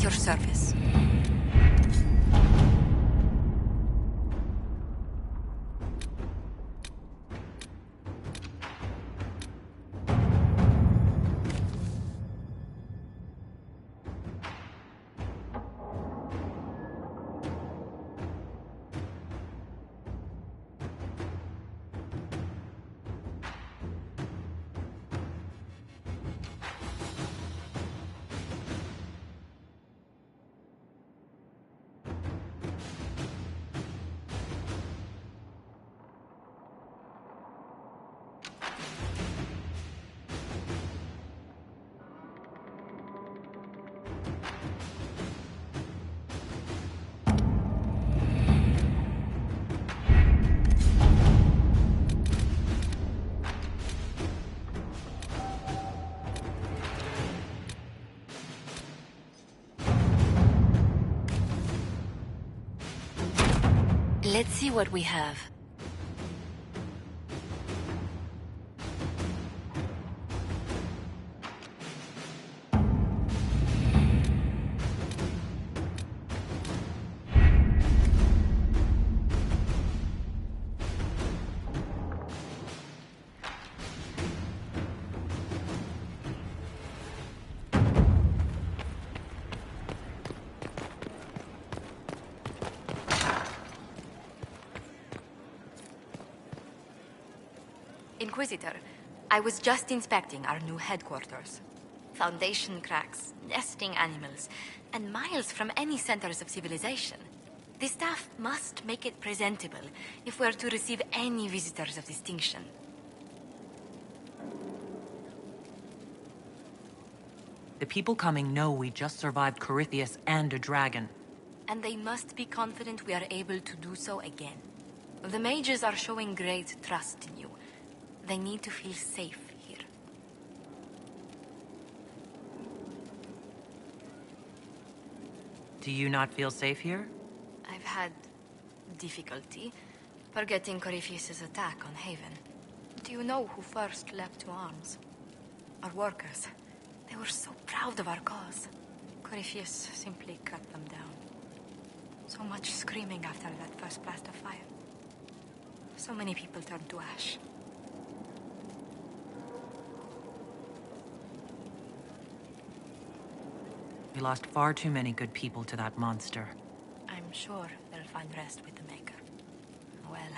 your service. Let's see what we have. Inquisitor, I was just inspecting our new headquarters. Foundation cracks, nesting animals, and miles from any centers of civilization. The staff must make it presentable if we're to receive any visitors of distinction. The people coming know we just survived Corythius and a dragon. And they must be confident we are able to do so again. The mages are showing great trust in you. They need to feel safe here. Do you not feel safe here? I've had difficulty forgetting Corypheus' attack on Haven. Do you know who first leapt to arms? Our workers. They were so proud of our cause. Corypheus simply cut them down. So much screaming after that first blast of fire. So many people turned to ash. We lost far too many good people to that monster. I'm sure they'll find rest with the Maker. Well,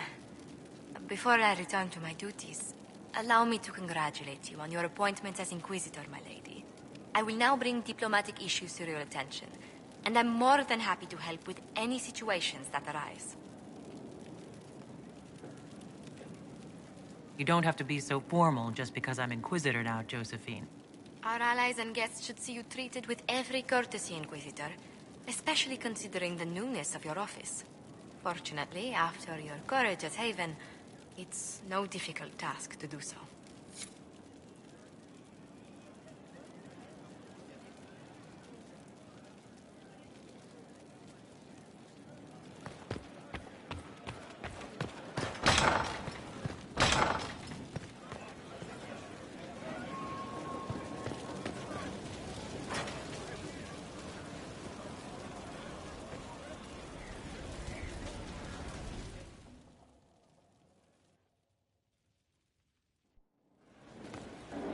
before I return to my duties, allow me to congratulate you on your appointment as Inquisitor, my lady. I will now bring diplomatic issues to your attention, and I'm more than happy to help with any situations that arise. You don't have to be so formal just because I'm Inquisitor now, Josephine. Our allies and guests should see you treated with every courtesy, Inquisitor, especially considering the newness of your office. Fortunately, after your courage at Haven, it's no difficult task to do so.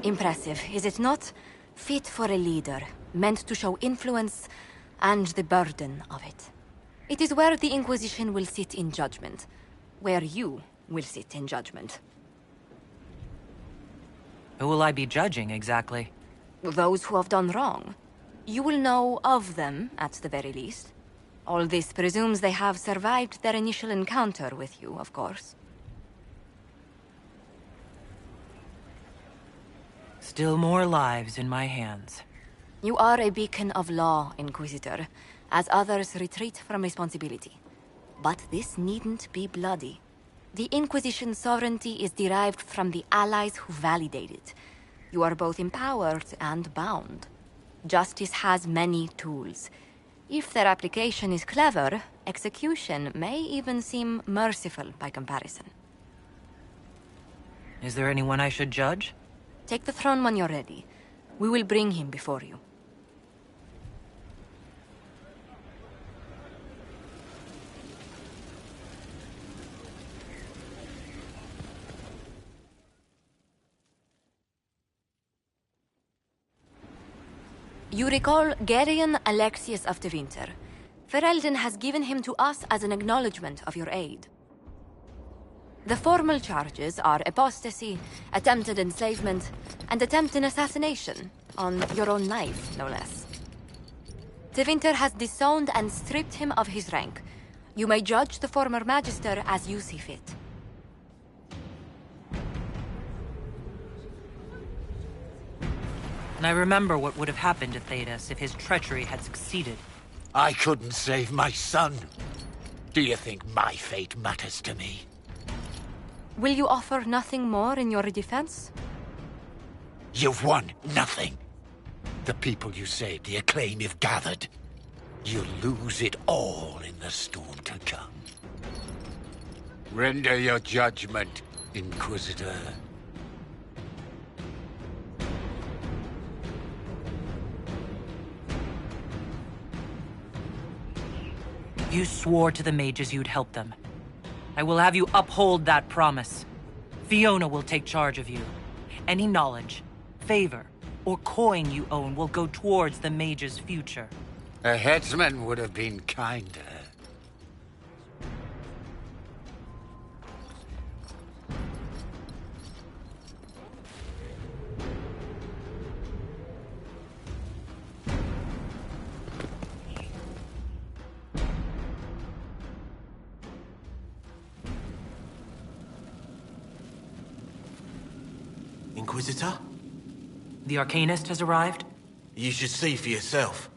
Impressive, is it not? Fit for a leader, meant to show influence and the burden of it. It is where the Inquisition will sit in judgment, where you will sit in judgment. Who will I be judging, exactly? Those who have done wrong. You will know of them, at the very least. All this presumes they have survived their initial encounter with you, of course. Still more lives in my hands. You are a beacon of law, Inquisitor, as others retreat from responsibility. But this needn't be bloody. The Inquisition's sovereignty is derived from the allies who validate it. You are both empowered and bound. Justice has many tools. If their application is clever, execution may even seem merciful by comparison. Is there anyone I should judge? Take the throne when you're ready. We will bring him before you. You recall Gerion Alexius of the Winter. Ferelden has given him to us as an acknowledgement of your aid. The formal charges are apostasy, attempted enslavement, and attempted assassination, on your own life, no less. De Winter has disowned and stripped him of his rank. You may judge the former Magister as you see fit. And I remember what would have happened to Thedas if his treachery had succeeded. I couldn't save my son. Do you think my fate matters to me? Will you offer nothing more in your defense? You've won nothing. The people you saved, the acclaim you've gathered. You'll lose it all in the storm to come. Render your judgment, Inquisitor. You swore to the mages you'd help them. I will have you uphold that promise. Fiona will take charge of you. Any knowledge, favor, or coin you own will go towards the mage's future. A headsman would have been kinder. Inquisitor? The Arcanist has arrived? You should see for yourself.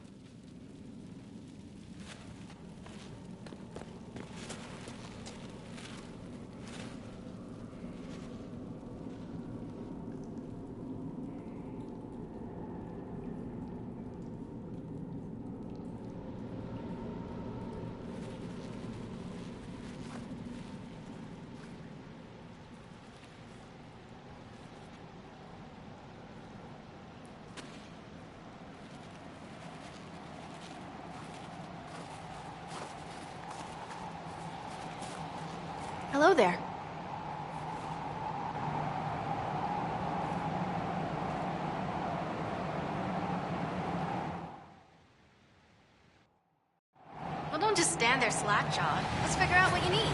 Hello there. Well, don't just stand there slack-jawed. Let's figure out what you need.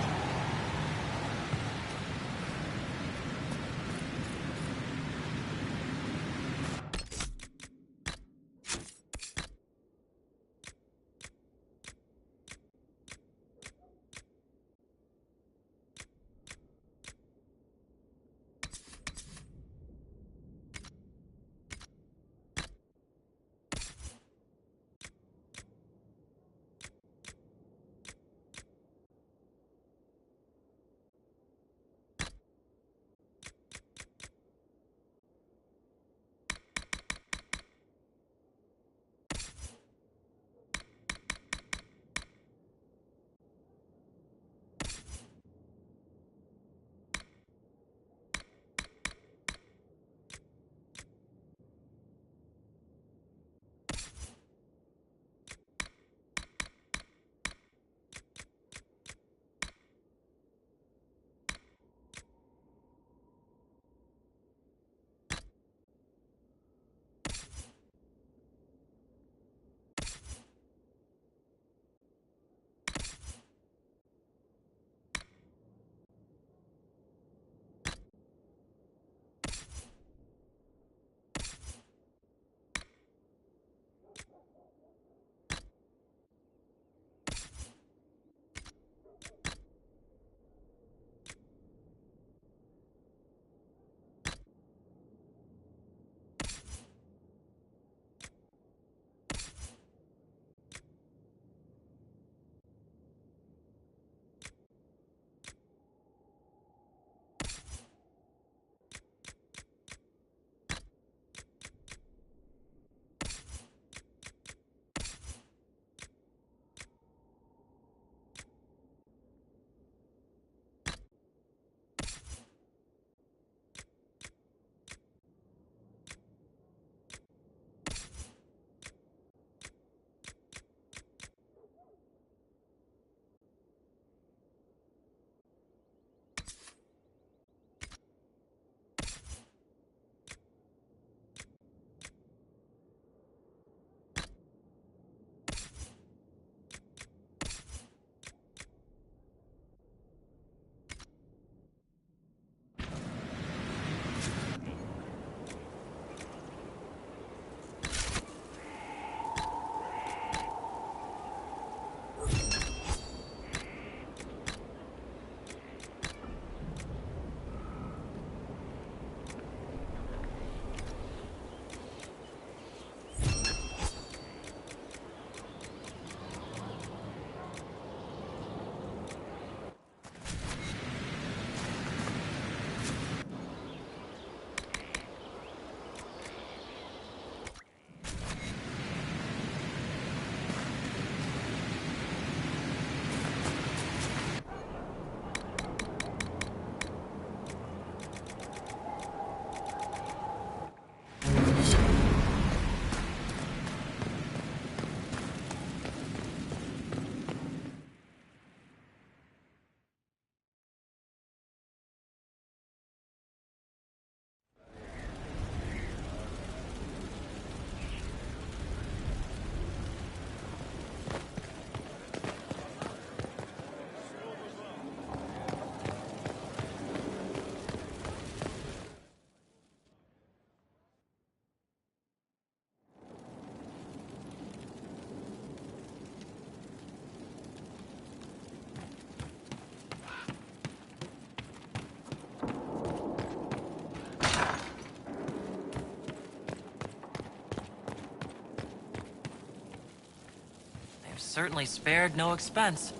certainly spared no expense.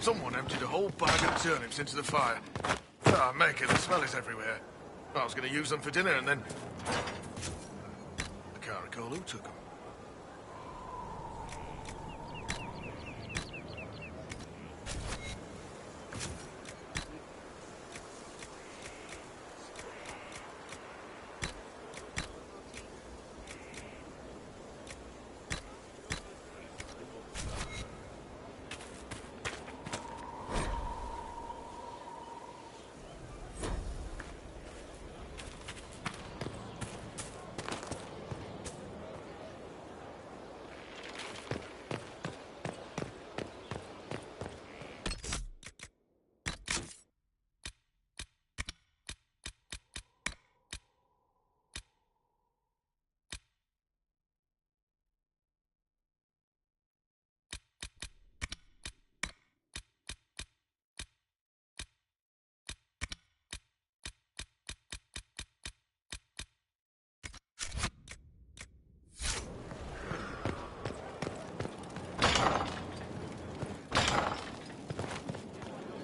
Someone emptied a whole bag of turnips into the fire. Ah, make it, the smell is everywhere. I was going to use them for dinner and then... I can't recall who took them.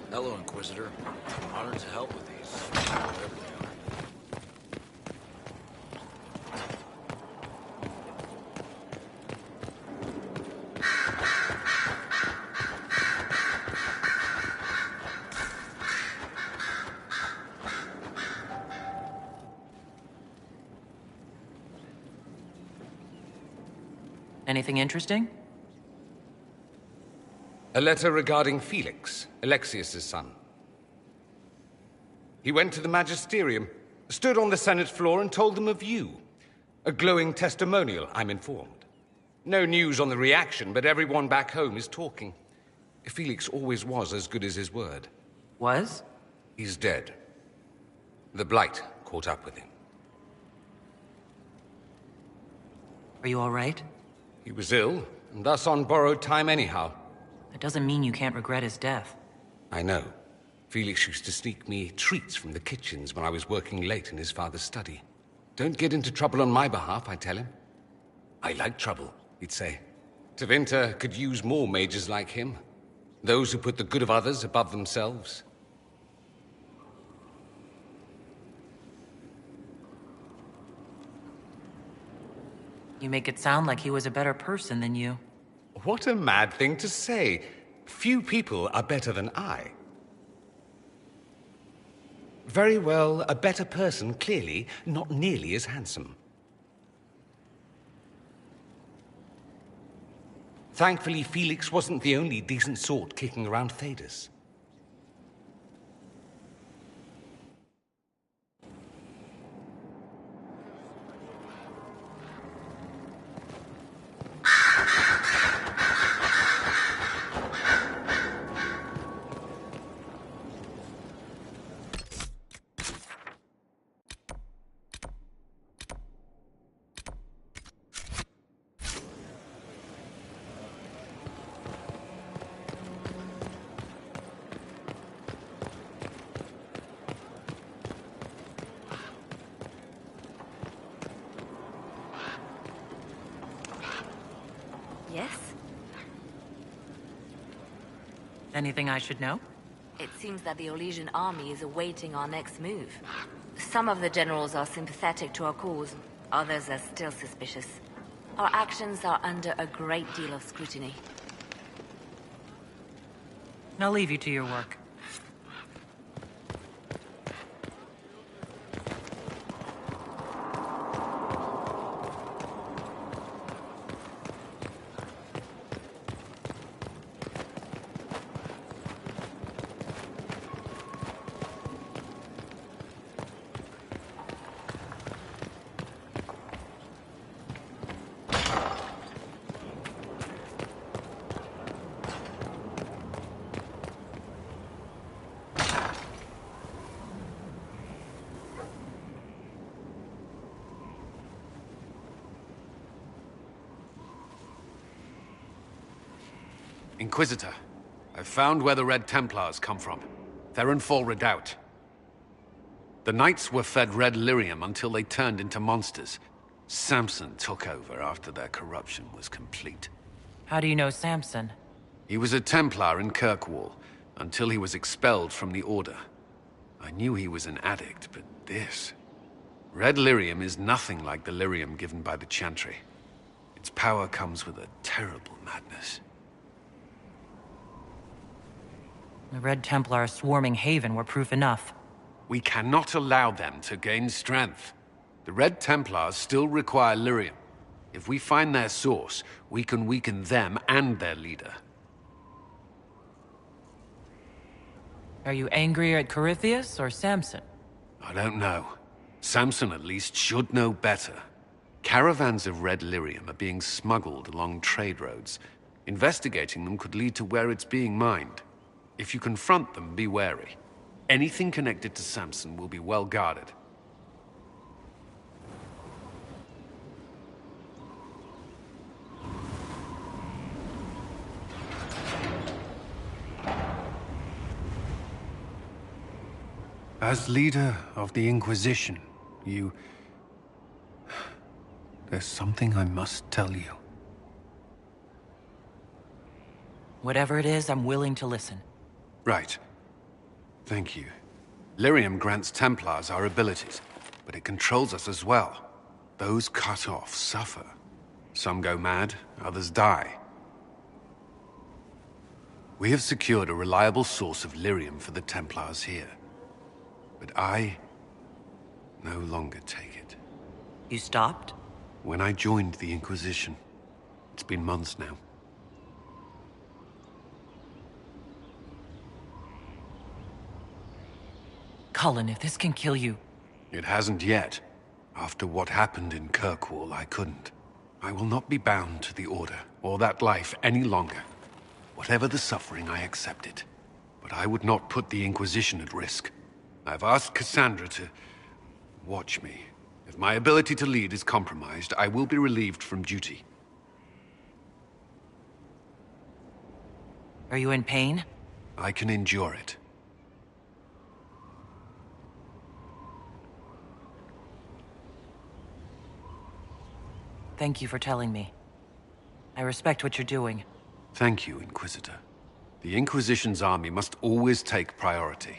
Hello, Inquisitor. Honored to help with these, whatever they are. Anything interesting? A letter regarding Felix, Alexius's son. He went to the Magisterium, stood on the Senate floor and told them of you. A glowing testimonial, I'm informed. No news on the reaction, but everyone back home is talking. Felix always was as good as his word. Was? He's dead. The Blight caught up with him. Are you all right? He was ill, and thus on borrowed time anyhow. That doesn't mean you can't regret his death. I know. Felix used to sneak me treats from the kitchens when I was working late in his father's study. Don't get into trouble on my behalf, I tell him. I like trouble, he'd say. Tevinter could use more mages like him. Those who put the good of others above themselves. You make it sound like he was a better person than you. What a mad thing to say. Few people are better than I. Very well, a better person, clearly, not nearly as handsome. Thankfully, Felix wasn't the only decent sort kicking around Thedas. Yes? Anything I should know? It seems that the Olesian army is awaiting our next move. Some of the generals are sympathetic to our cause, others are still suspicious. Our actions are under a great deal of scrutiny. I'll leave you to your work. Inquisitor, I've found where the Red Templars come from. Therenfall Redoubt. The Knights were fed red lyrium until they turned into monsters. Samson took over after their corruption was complete. How do you know Samson? He was a Templar in Kirkwall, until he was expelled from the Order. I knew he was an addict, but this... Red lyrium is nothing like the lyrium given by the Chantry. Its power comes with a terrible madness. The Red Templar swarming Haven were proof enough. We cannot allow them to gain strength. The Red Templars still require lyrium. If we find their source, we can weaken them and their leader. Are you angrier at Corypheus or Samson? I don't know. Samson at least should know better. Caravans of red lyrium are being smuggled along trade roads. Investigating them could lead to where it's being mined. If you confront them, be wary. Anything connected to Samson will be well guarded. As leader of the Inquisition, there's something I must tell you. Whatever it is, I'm willing to listen. Right. Thank you. Lyrium grants Templars our abilities, but it controls us as well. Those cut off suffer. Some go mad, others die. We have secured a reliable source of lyrium for the Templars here. But I no longer take it. You stopped? When I joined the Inquisition. It's been months now. Cullen, if this can kill you... It hasn't yet. After what happened in Kirkwall, I couldn't. I will not be bound to the Order, or that life any longer. Whatever the suffering, I accept it. But I would not put the Inquisition at risk. I've asked Cassandra to... watch me. If my ability to lead is compromised, I will be relieved from duty. Are you in pain? I can endure it. Thank you for telling me. I respect what you're doing. Thank you, Inquisitor. The Inquisition's army must always take priority.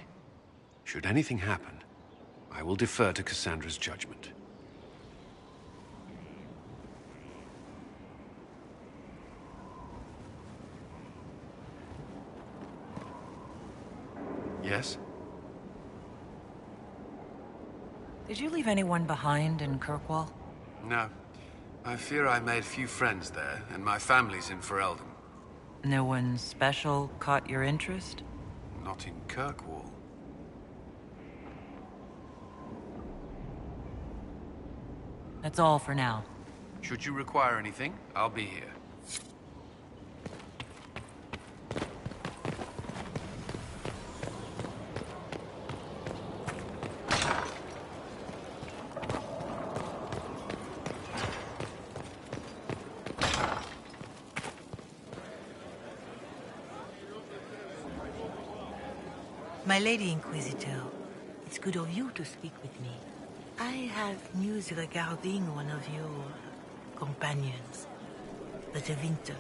Should anything happen, I will defer to Cassandra's judgment. Yes? Did you leave anyone behind in Kirkwall? No. I fear I made few friends there, and my family's in Ferelden. No one special caught your interest? Not in Kirkwall. That's all for now. Should you require anything, I'll be here. My Lady Inquisitor, it's good of you to speak with me. I have news regarding one of your companions, the Winter.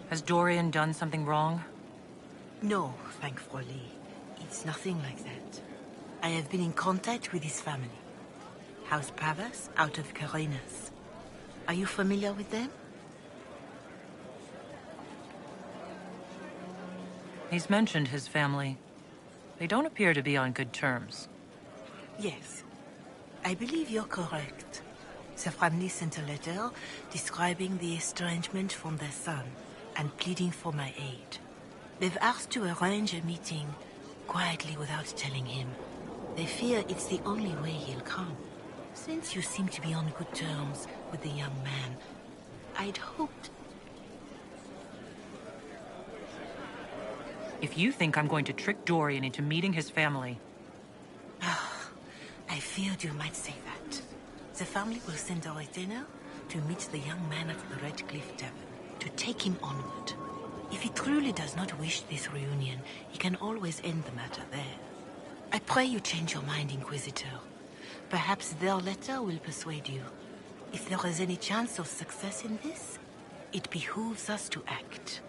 Has Dorian done something wrong? No, thankfully. It's nothing like that. I have been in contact with his family. House Pavas, out of Carenas. Are you familiar with them? He's mentioned his family. They don't appear to be on good terms. Yes. I believe you're correct. The family sent a letter describing the estrangement from their son and pleading for my aid. They've asked to arrange a meeting quietly without telling him. They fear it's the only way he'll come. Since you seem to be on good terms with the young man, I'd hoped... If you think I'm going to trick Dorian into meeting his family... I feared you might say that. The family will send a retainer, to meet the young man at the Red Cliff Tavern, to take him onward. If he truly does not wish this reunion, he can always end the matter there. I pray you change your mind, Inquisitor. Perhaps their letter will persuade you. If there is any chance of success in this, it behooves us to act.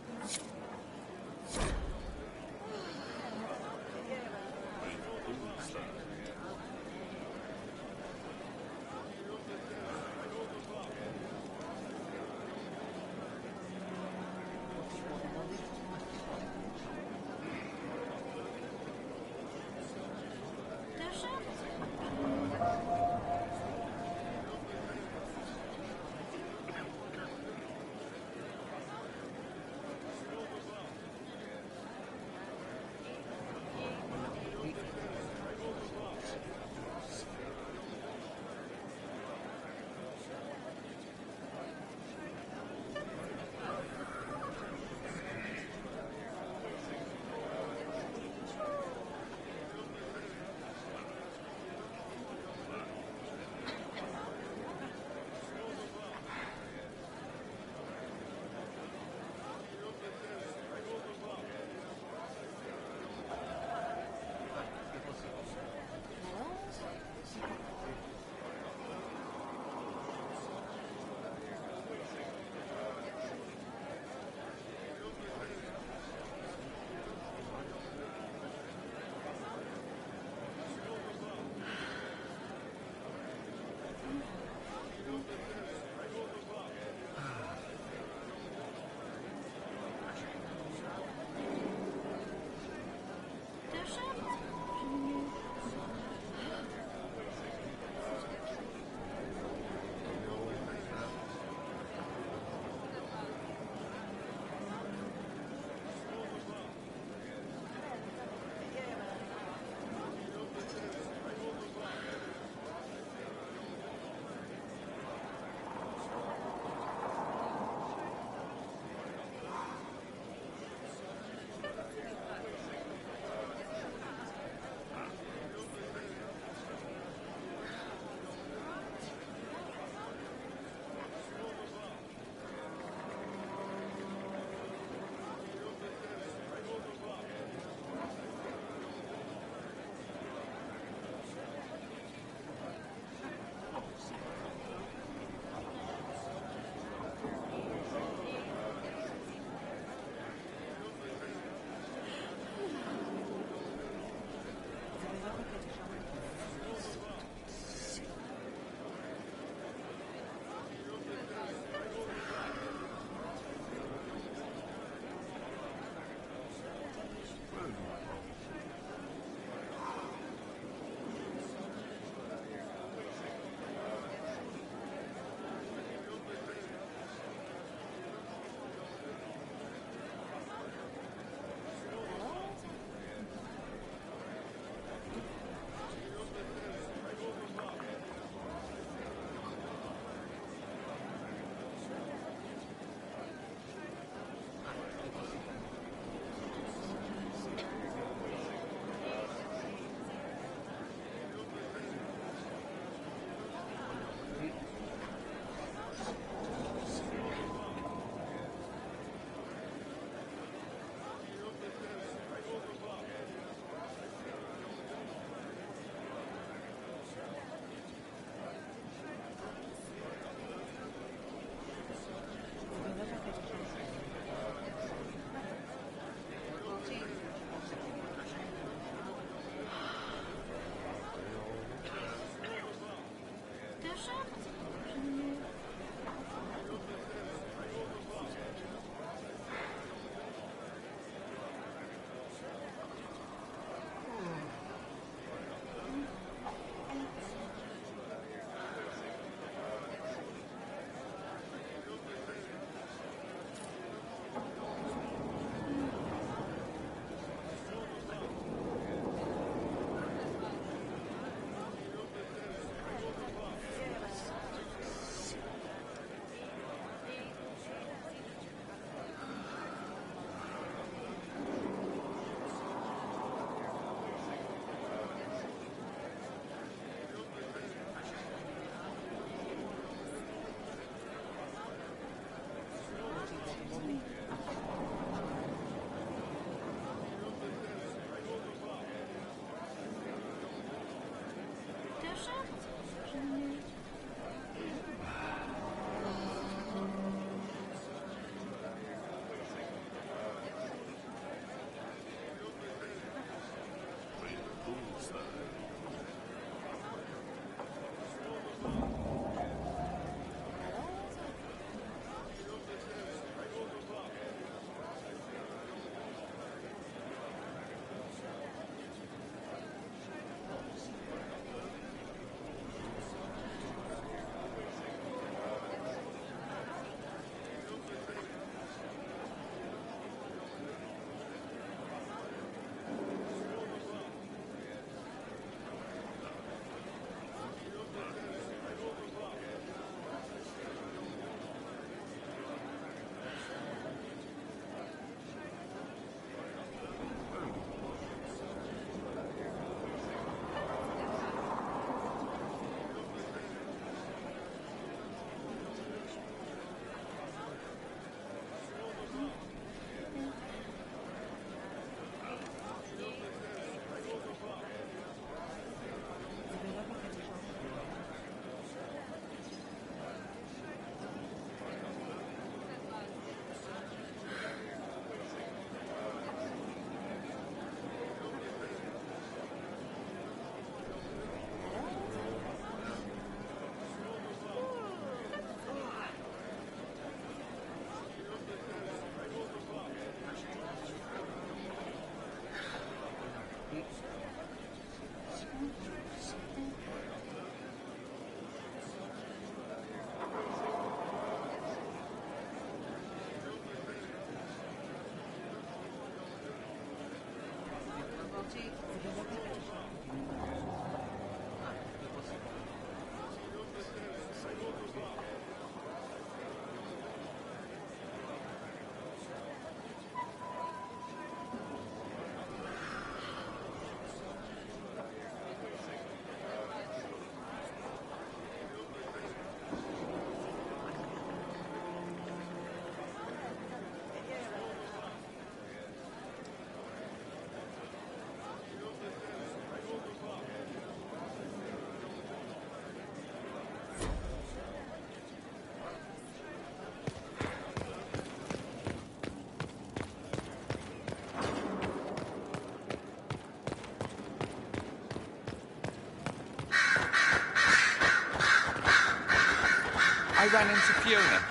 I ran into Fiona.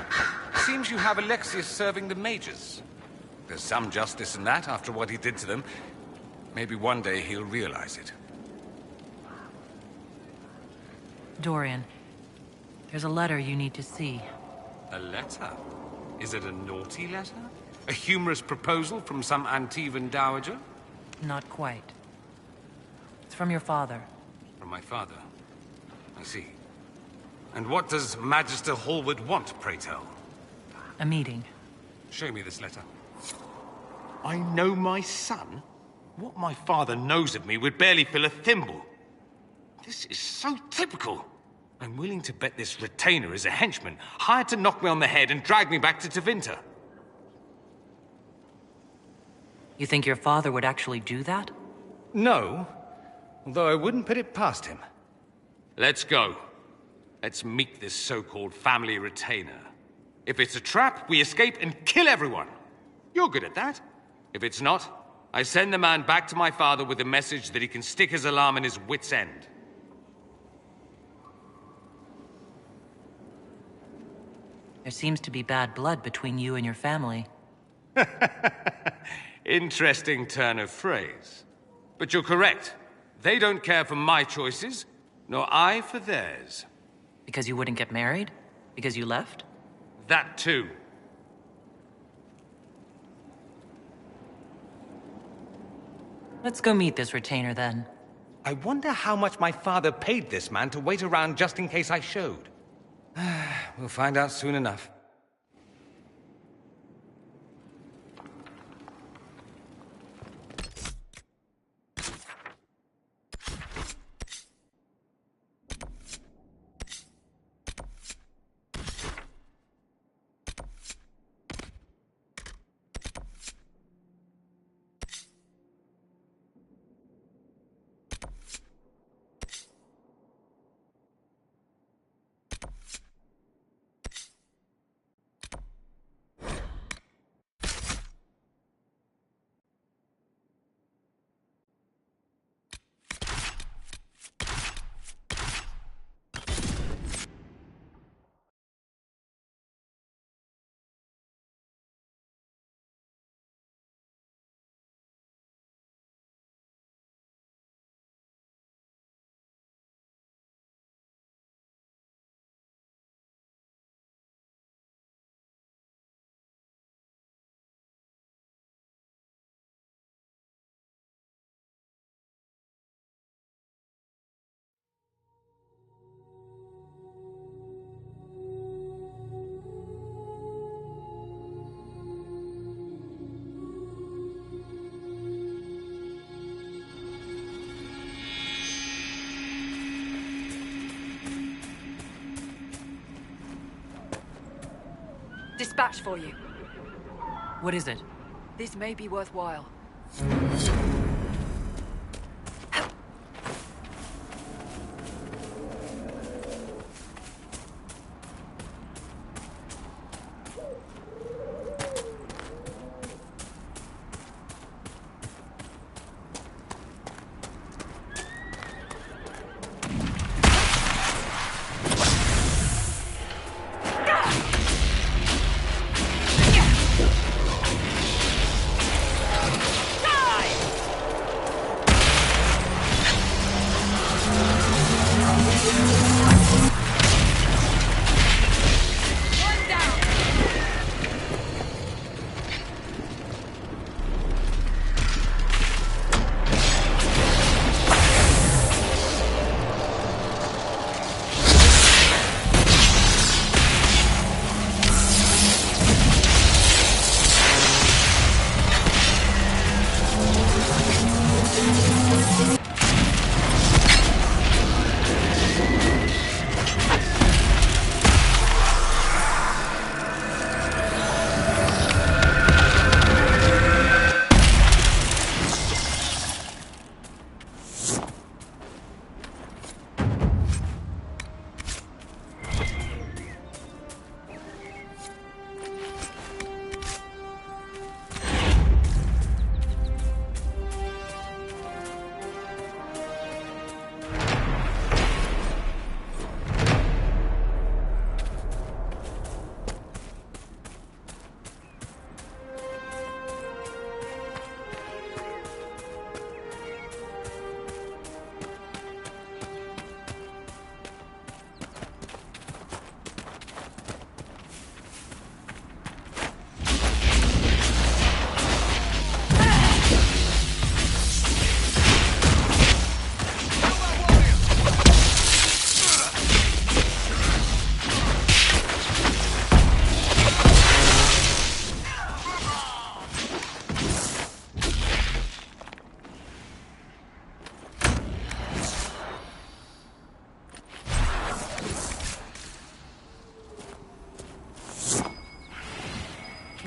Seems you have Alexius serving the mages. There's some justice in that after what he did to them. Maybe one day he'll realize it. Dorian, there's a letter you need to see. A letter? Is it a naughty letter? A humorous proposal from some Antivan dowager? Not quite. It's from your father. From my father? I see. And what does Magister Hallward want, pray tell? A meeting. Show me this letter. I know my son? What my father knows of me would barely fill a thimble. This is so typical. I'm willing to bet this retainer is a henchman, hired to knock me on the head and drag me back to Tevinter. You think your father would actually do that? No, although I wouldn't put it past him. Let's go. Let's meet this so-called family retainer. If it's a trap, we escape and kill everyone. You're good at that. If it's not, I send the man back to my father with a message that he can stick his alarm in his wit's end. There seems to be bad blood between you and your family. Interesting turn of phrase. But you're correct. They don't care for my choices, nor I for theirs. Because you wouldn't get married? Because you left? That too. Let's go meet this retainer then. I wonder how much my father paid this man to wait around just in case I showed. We'll find out soon enough. Dispatch for you. What is it? This may be worthwhile.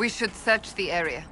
We should search the area.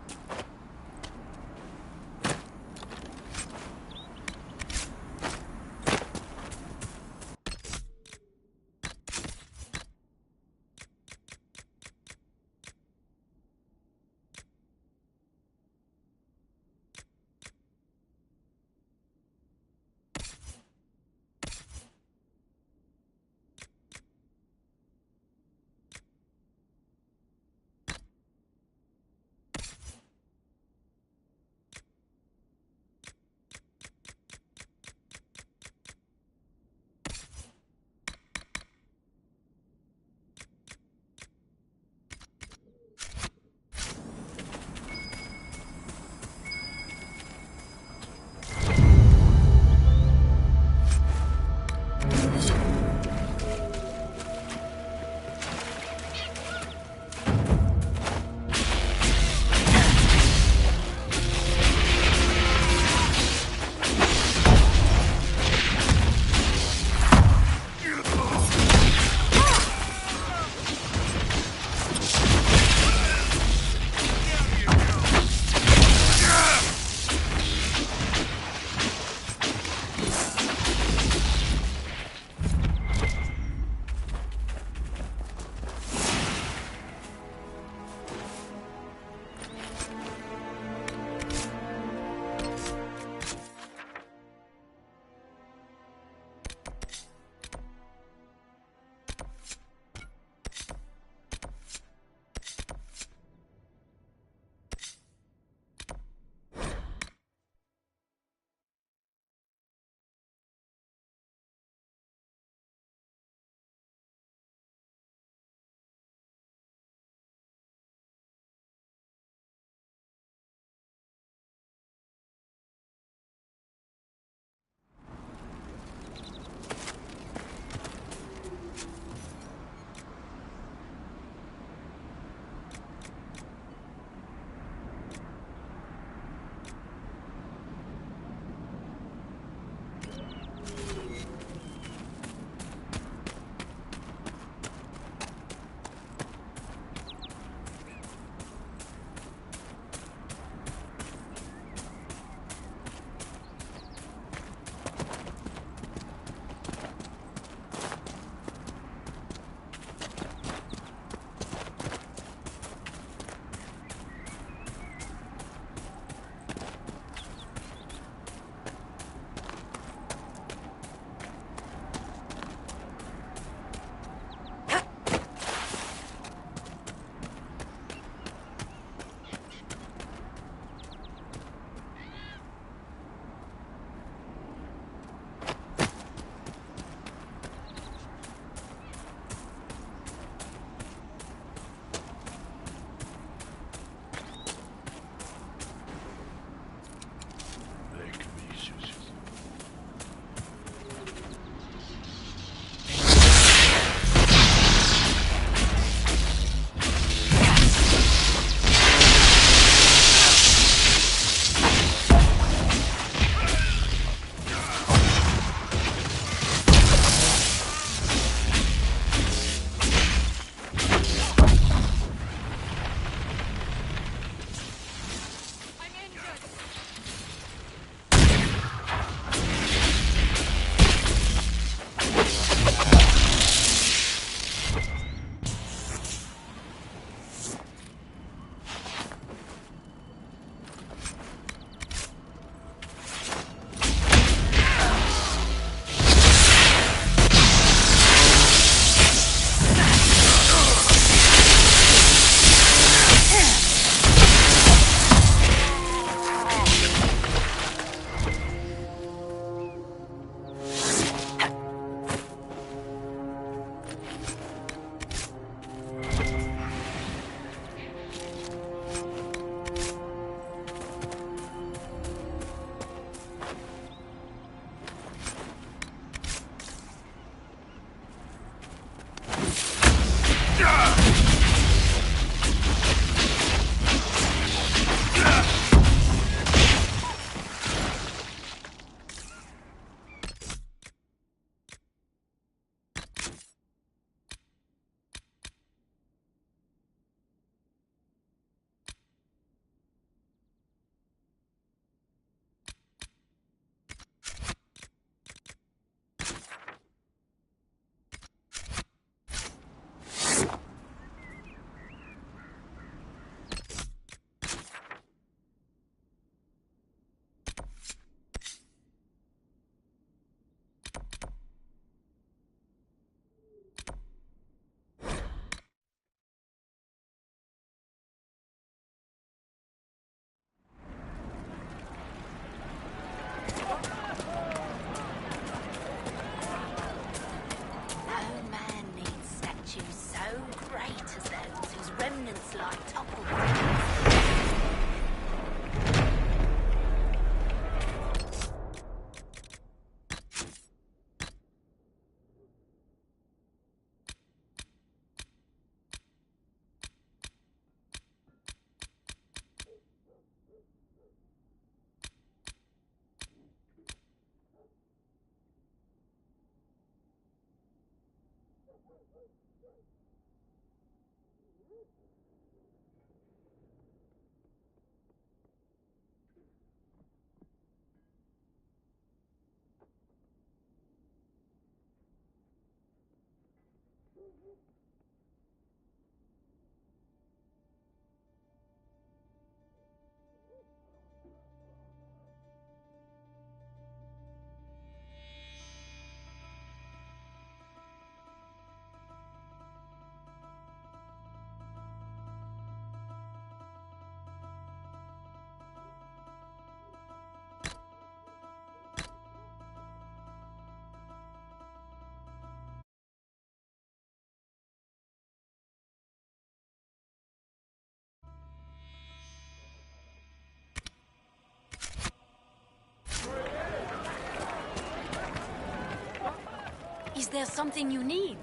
Is there something you need?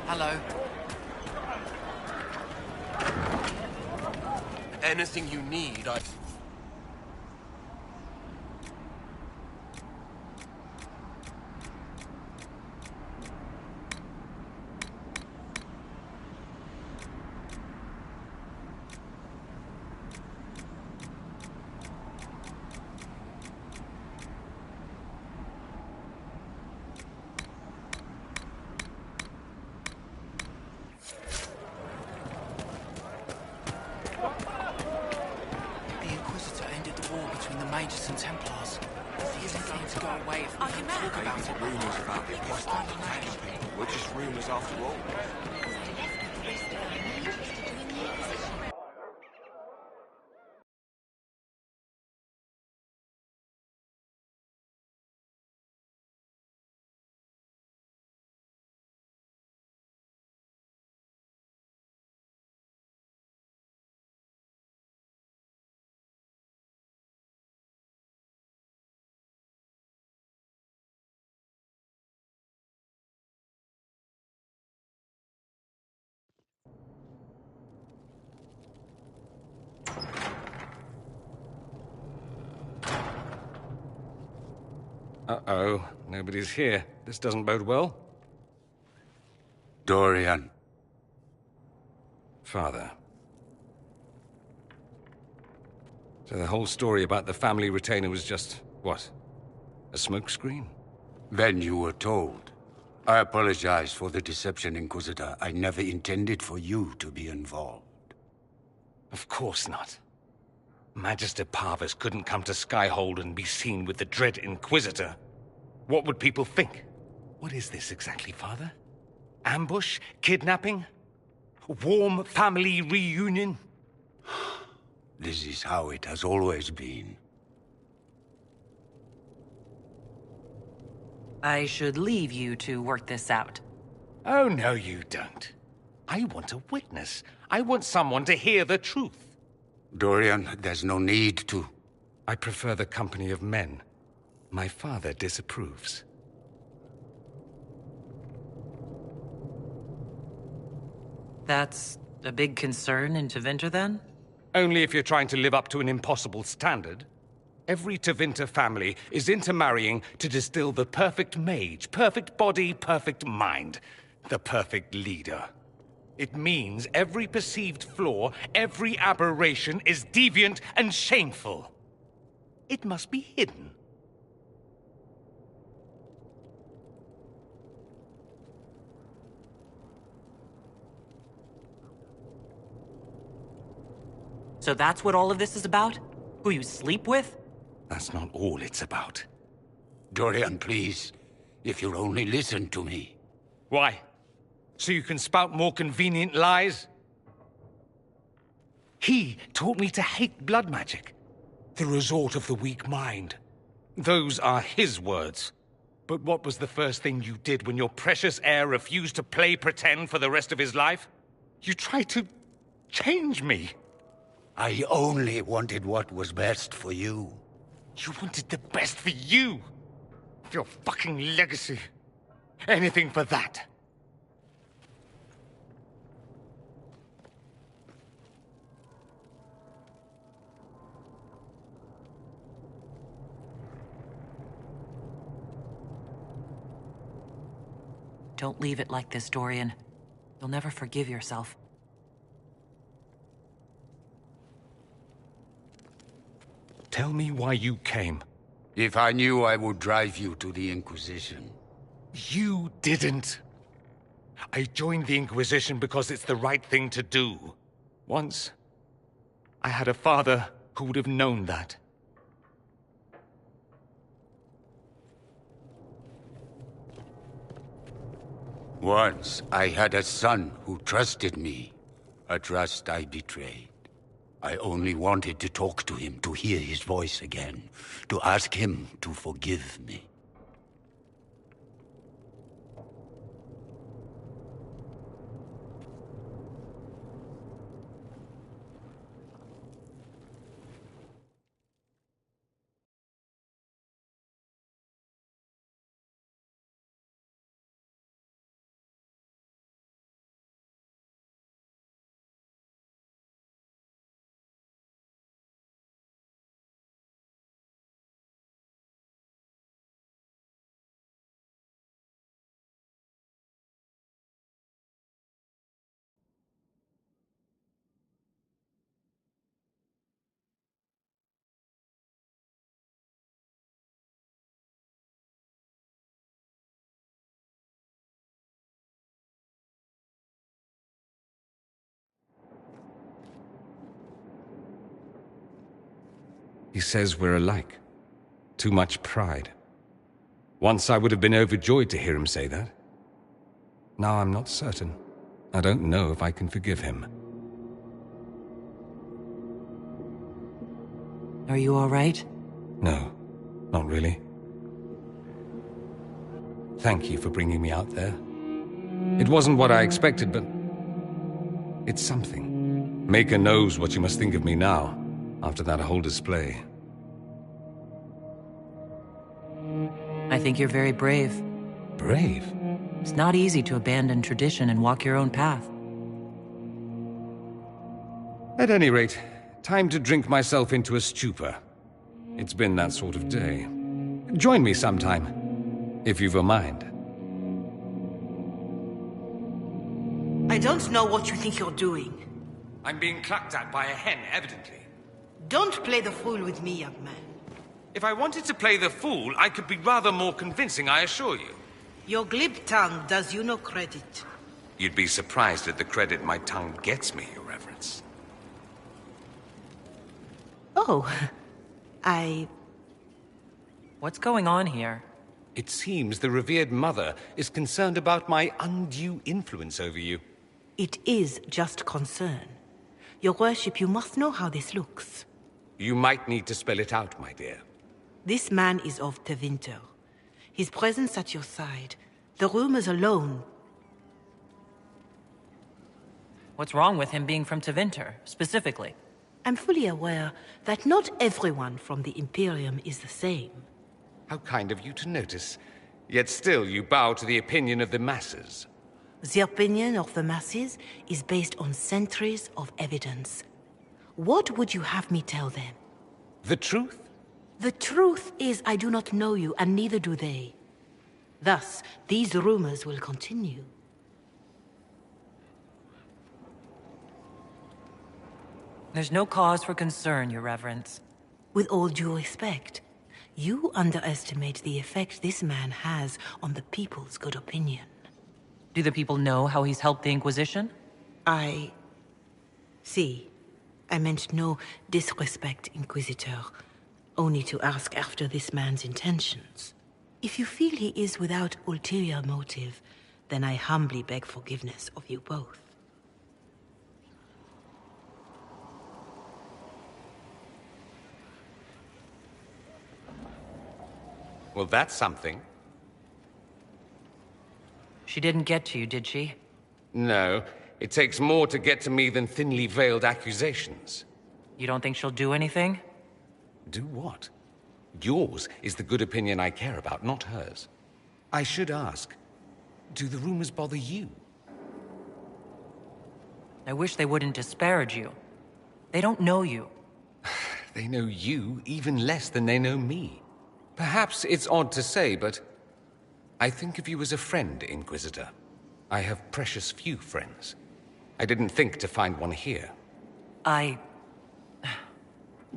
Hello. Anything you need, The Inquisitor ended the war between the Mages and Templars. He isn't going to go away if we don't talk about it. Rumours about the Inquisitor attacking people were just rumours after all. Uh-oh, nobody's here. This doesn't bode well. Dorian. Father. So the whole story about the family retainer was just, what? A smokescreen? Then you were told. I apologize for the deception, Inquisitor. I never intended for you to be involved. Of course not. Magister Parvus couldn't come to Skyhold and be seen with the dread Inquisitor. What would people think? What is this exactly, Father? Ambush? Kidnapping? Warm family reunion? This is how it has always been. I should leave you to work this out. Oh, no, you don't. I want a witness. I want someone to hear the truth. Dorian, there's no need to. I prefer the company of men. My father disapproves. That's a big concern in Tevinter, then? Only if you're trying to live up to an impossible standard. Every Tevinter family is intermarrying to distill the perfect mage, perfect body, perfect mind, the perfect leader. It means every perceived flaw, every aberration is deviant and shameful. It must be hidden. So that's what all of this is about? Who you sleep with? That's not all it's about. Dorian, please. if you'll only listen to me. Why? So you can spout more convenient lies? He taught me to hate blood magic. The resort of the weak mind. Those are his words. But what was the first thing you did when your precious heir refused to play pretend for the rest of his life? You tried to change me. I only wanted what was best for you. You wanted the best for you. Your fucking legacy. Anything for that. Don't leave it like this, Dorian. You'll never forgive yourself. Tell me why you came. If I knew, I would drive you to the Inquisition. You didn't. I joined the Inquisition because it's the right thing to do. Once, I had a father who would have known that. Once, I had a son who trusted me. A trust I betrayed. I only wanted to talk to him, to hear his voice again, to ask him to forgive me. He says we're alike. Too much pride. Once I would have been overjoyed to hear him say that. Now I'm not certain. I don't know if I can forgive him. Are you all right? No, not really. Thank you for bringing me out there. It wasn't what I expected, but it's something. Maker knows what you must think of me now, after that whole display. I think you're very brave. Brave? It's not easy to abandon tradition and walk your own path. At any rate, time to drink myself into a stupor. It's been that sort of day. Join me sometime, if you've a mind. I don't know what you think you're doing. I'm being clucked at by a hen, evidently. Don't play the fool with me, young man. If I wanted to play the fool, I could be rather more convincing, I assure you. Your glib tongue does you no credit. You'd be surprised at the credit my tongue gets me, Your Reverence. Oh, What's going on here? It seems the revered mother is concerned about my undue influence over you. It is just concern. Your worship, you must know how this looks. You might need to spell it out, my dear. This man is of Tevinter. His presence at your side, the rumors alone. What's wrong with him being from Tevinter, specifically? I'm fully aware that not everyone from the Imperium is the same. How kind of you to notice. Yet still you bow to the opinion of the masses. The opinion of the masses is based on centuries of evidence. What would you have me tell them? The truth? The truth is I do not know you, and neither do they. Thus, these rumors will continue. There's no cause for concern, Your Reverence. With all due respect, you underestimate the effect this man has on the people's good opinion. Do the people know how he's helped the Inquisition? See, I meant no disrespect, Inquisitor. Only to ask after this man's intentions. If you feel he is without ulterior motive, then I humbly beg forgiveness of you both. Well, that's something. She didn't get to you, did she? No, it takes more to get to me than thinly veiled accusations. You don't think she'll do anything? Do what? Yours is the good opinion I care about, not hers. I should ask, do the rumors bother you? I wish they wouldn't disparage you. They don't know you. They know you even less than they know me. Perhaps it's odd to say, but I think of you as a friend, Inquisitor. I have precious few friends. I didn't think to find one here.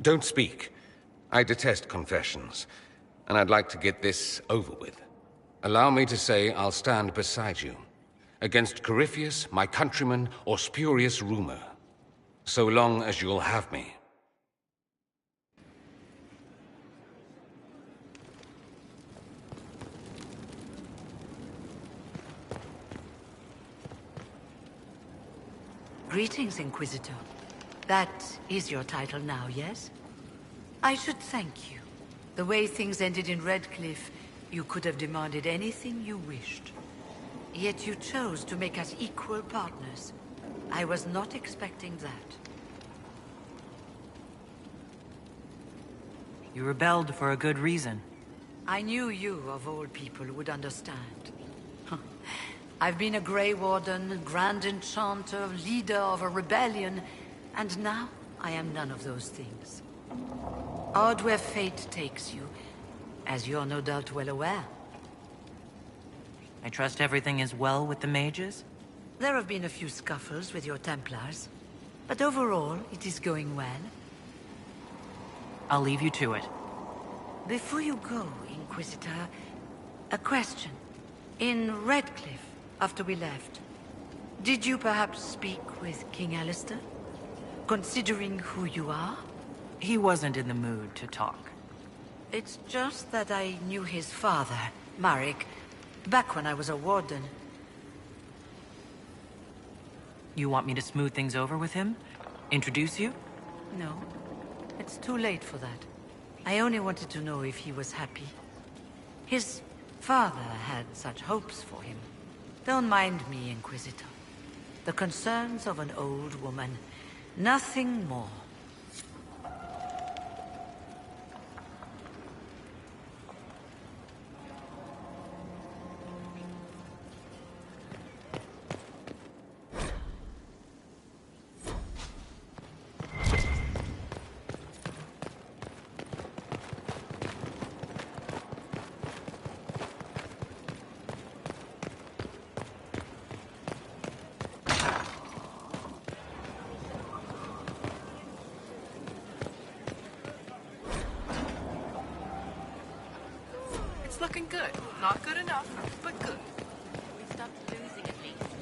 Don't speak. I detest confessions, and I'd like to get this over with. Allow me to say I'll stand beside you, against Corypheus, my countrymen, or spurious rumor, so long as you'll have me. Greetings, Inquisitor. That is your title now, yes? I should thank you. The way things ended in Redcliffe, you could have demanded anything you wished. Yet you chose to make us equal partners. I was not expecting that. You rebelled for a good reason. I knew you, of all people, would understand. I've been a Grey Warden, Grand Enchanter, leader of a rebellion, and now I am none of those things. Odd where fate takes you, as you're no doubt well aware. I trust everything is well with the mages? There have been a few scuffles with your Templars, but overall, it is going well. I'll leave you to it. Before you go, Inquisitor, a question. In Redcliffe, after we left, did you perhaps speak with King Alistair? Considering who you are? He wasn't in the mood to talk. It's just that I knew his father, Marek, back when I was a warden. You want me to smooth things over with him? Introduce you? No, it's too late for that. I only wanted to know if he was happy. His father had such hopes for him. Don't mind me, Inquisitor. The concerns of an old woman. Nothing more. Looking good. Not good enough, but good. We stopped losing at least.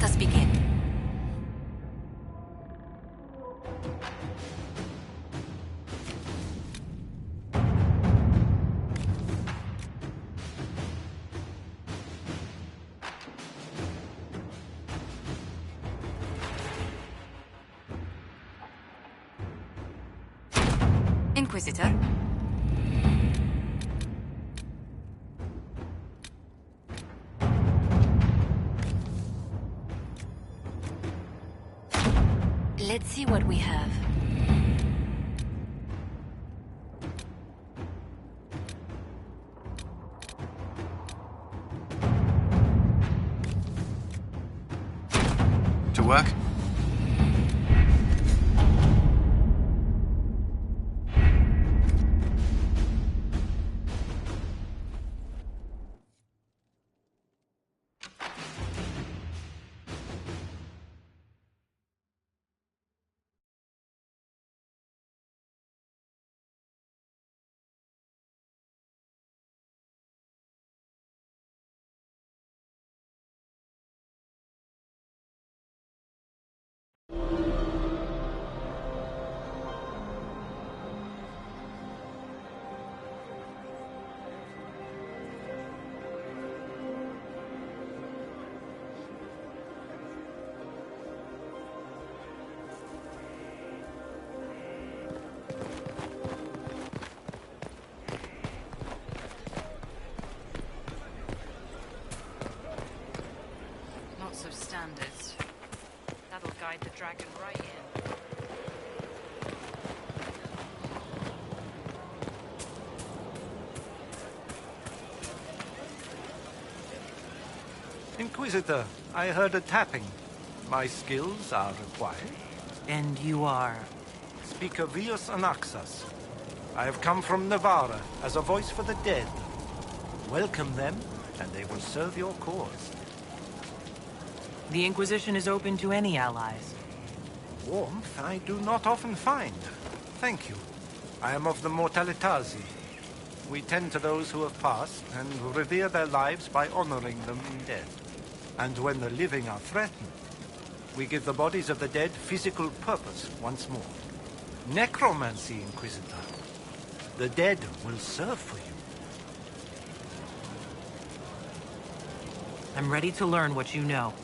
Let us begin. Inquisitor. Let's see what we have. To work? Lots of standards. That'll guide the dragon right in. Inquisitor, I heard a tapping. My skills are required. And you are? Speaker Vius Anaxas. I have come from Navarra as a voice for the dead. Welcome them, and they will serve your cause. The Inquisition is open to any allies. Warmth I do not often find. Thank you. I am of the Mortalitazi. We tend to those who have passed and revere their lives by honoring them in death. And when the living are threatened, we give the bodies of the dead physical purpose once more. Necromancy, Inquisitor. The dead will serve for you. I'm ready to learn what you know.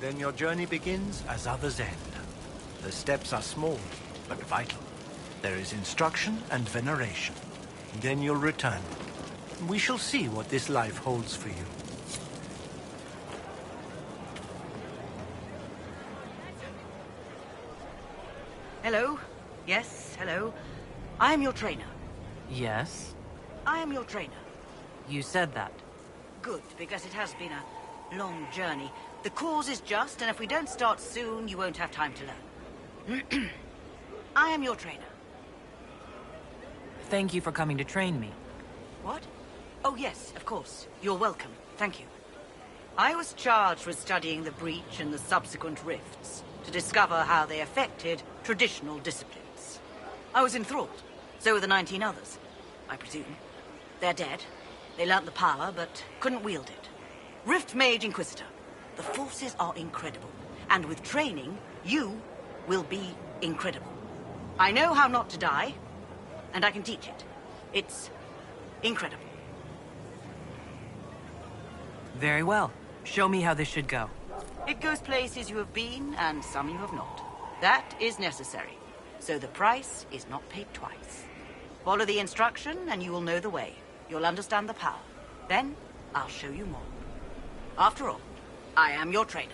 Then your journey begins as others end. The steps are small, but vital. There is instruction and veneration. Then you'll return. We shall see what this life holds for you. Hello? Yes, hello. I am your trainer. Yes? I am your trainer. You said that. Good, because it has been a long journey. The cause is just, and if we don't start soon, you won't have time to learn. I am your trainer. Thank you for coming to train me. What? Oh, yes, of course. You're welcome. Thank you. I was charged with studying the breach and the subsequent rifts to discover how they affected traditional disciplines. I was enthralled. So were the 19 others, I presume. They're dead. They learnt the power, but couldn't wield it. Rift Mage Inquisitor. The forces are incredible. And with training, you will be incredible. I know how not to die, and I can teach it. It's incredible. Very well. Show me how this should go. It goes places you have been, and some you have not. That is necessary. So the price is not paid twice. Follow the instruction, and you will know the way. You'll understand the power. Then, I'll show you more. After all, I am your trainer.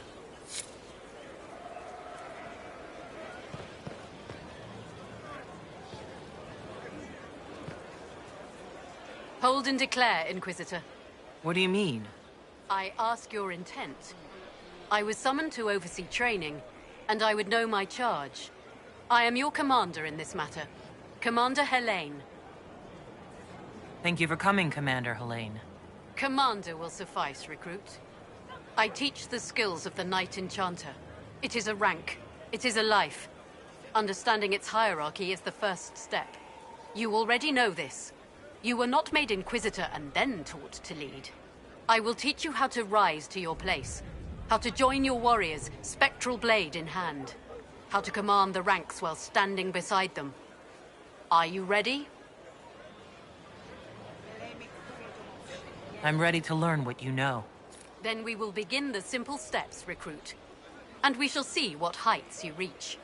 Hold and declare, Inquisitor. What do you mean? I ask your intent. I was summoned to oversee training, and I would know my charge. I am your commander in this matter. Commander Helene. Thank you for coming, Commander Helene. Commander will suffice, recruit. I teach the skills of the Knight Enchanter. It is a rank. It is a life. Understanding its hierarchy is the first step. You already know this. You were not made Inquisitor and then taught to lead. I will teach you how to rise to your place. How to join your warriors, spectral blade in hand. How to command the ranks while standing beside them. Are you ready? I'm ready to learn what you know. Then we will begin the simple steps, recruit. And we shall see what heights you reach.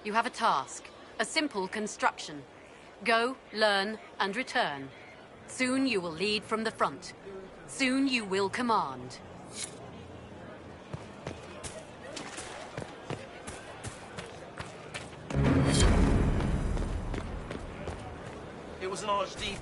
You have a task, a simple construction. Go, learn, and return. Soon you will lead from the front. Soon you will command. It was an archdeacon.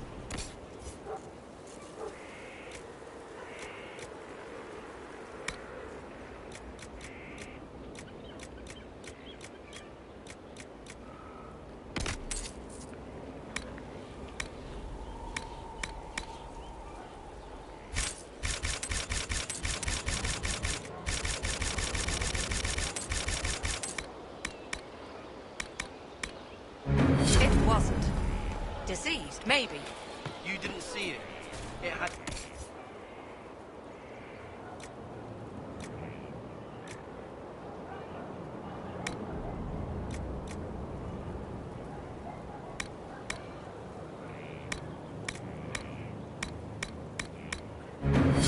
It wasn't. Diseased, maybe. You didn't see it. It had...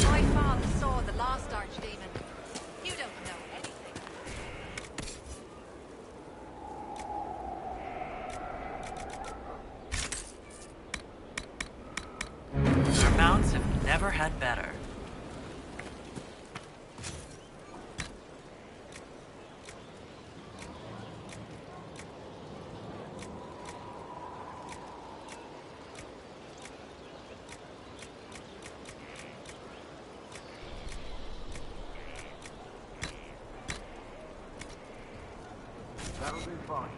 My father saw the last archdemon. You don't know anything. Our mounts have never had better. That'll be fine.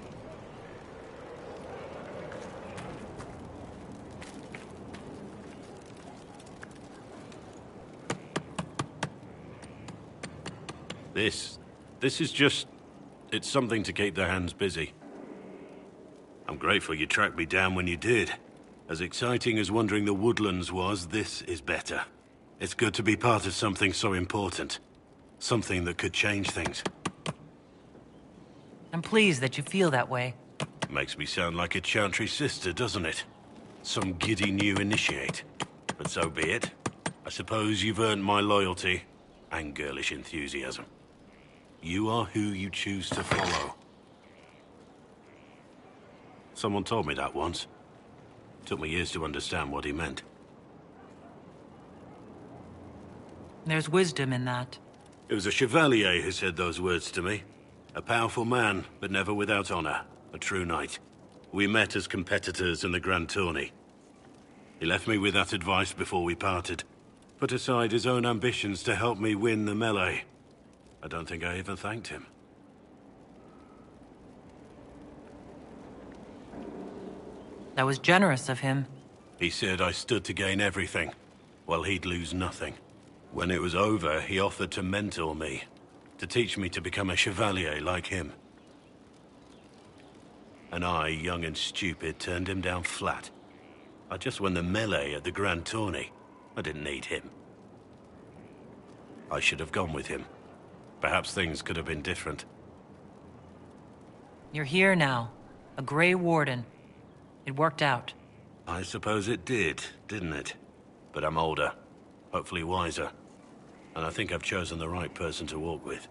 This is just... it's something to keep their hands busy. I'm grateful you tracked me down when you did. As exciting as wandering the woodlands was, this is better. It's good to be part of something so important. Something that could change things. I'm pleased that you feel that way. Makes me sound like a Chantry sister, doesn't it? Some giddy new initiate. But so be it. I suppose you've earned my loyalty and girlish enthusiasm. You are who you choose to follow. Someone told me that once. Took me years to understand what he meant. There's wisdom in that. It was a chevalier who said those words to me. A powerful man, but never without honor. A true knight. We met as competitors in the Grand Tourney. He left me with that advice before we parted. Put aside his own ambitions to help me win the melee. I don't think I even thanked him. That was generous of him. He said I stood to gain everything, while he'd lose nothing. When it was over, he offered to mentor me, to teach me to become a chevalier like him. And I, young and stupid, turned him down flat. I just won the melee at the Grand Tourney. I didn't need him. I should have gone with him. Perhaps things could have been different. You're here now. A Grey Warden. It worked out. I suppose it did, didn't it? But I'm older, hopefully wiser. And I think I've chosen the right person to walk with.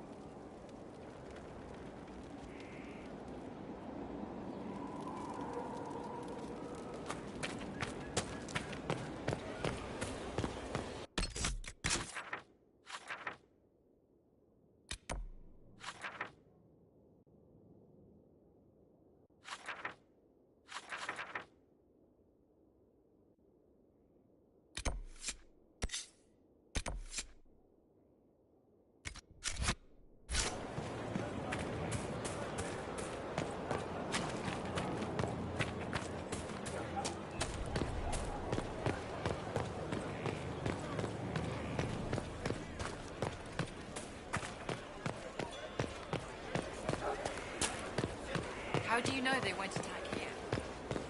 How do you know they won't attack here?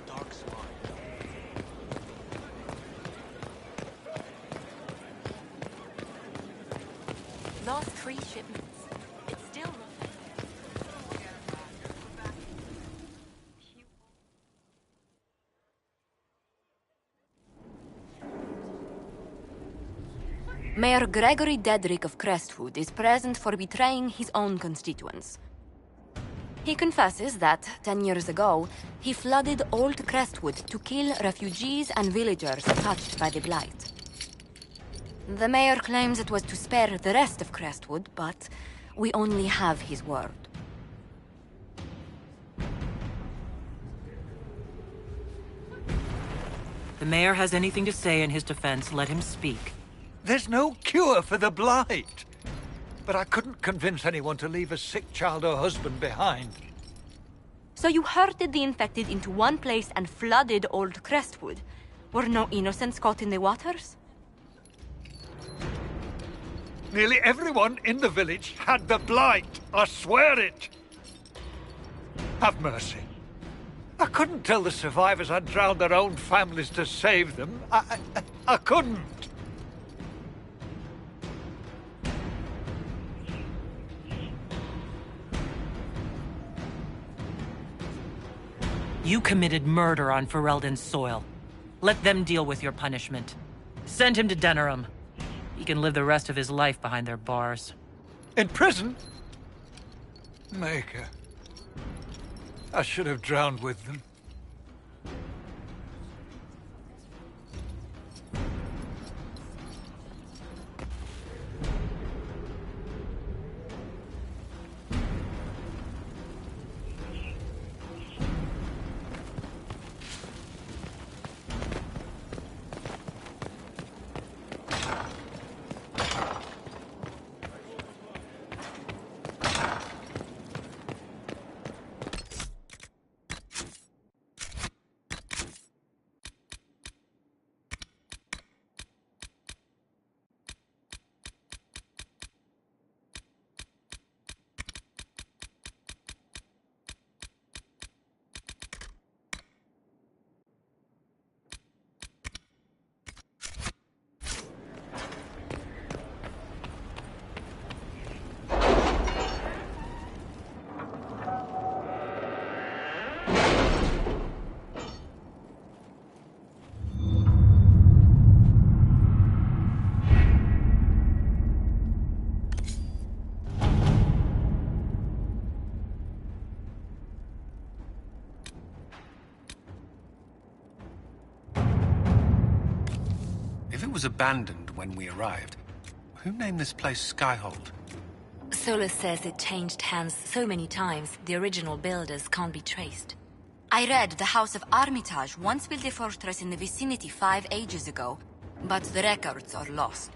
Dark spot. Lost 3 shipments. Mayor Gregory Dedrick of Crestwood is present for betraying his own constituents. He confesses that, 10 years ago, he flooded Old Crestwood to kill refugees and villagers touched by the Blight. The mayor claims it was to spare the rest of Crestwood, but we only have his word. The mayor has anything to say in his defense, let him speak. There's no cure for the Blight. But I couldn't convince anyone to leave a sick child or husband behind. So you herded the infected into one place and flooded Old Crestwood? Were no innocents caught in the waters? Nearly everyone in the village had the Blight. I swear it. Have mercy. I couldn't tell the survivors I'd drowned their own families to save them. I couldn't. You committed murder on Ferelden's soil. Let them deal with your punishment. Send him to Denerim. He can live the rest of his life behind their bars. In prison? Maker. I should have drowned with them. Was abandoned when we arrived. Who named this place Skyhold? Solus says it changed hands so many times, the original builders can't be traced. I read the House of Armitage once built a fortress in the vicinity 5 ages ago, but the records are lost.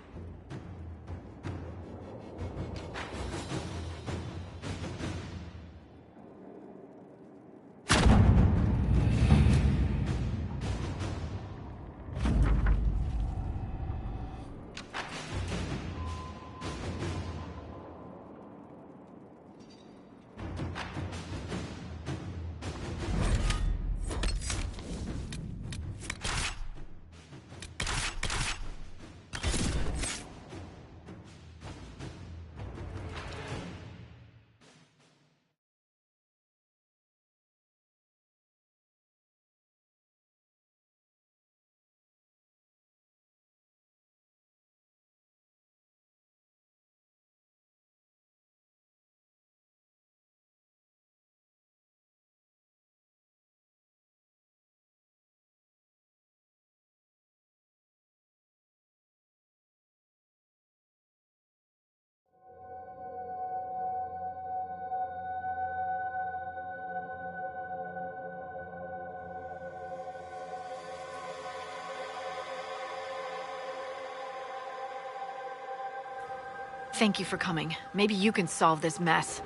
Thank you for coming. Maybe you can solve this mess.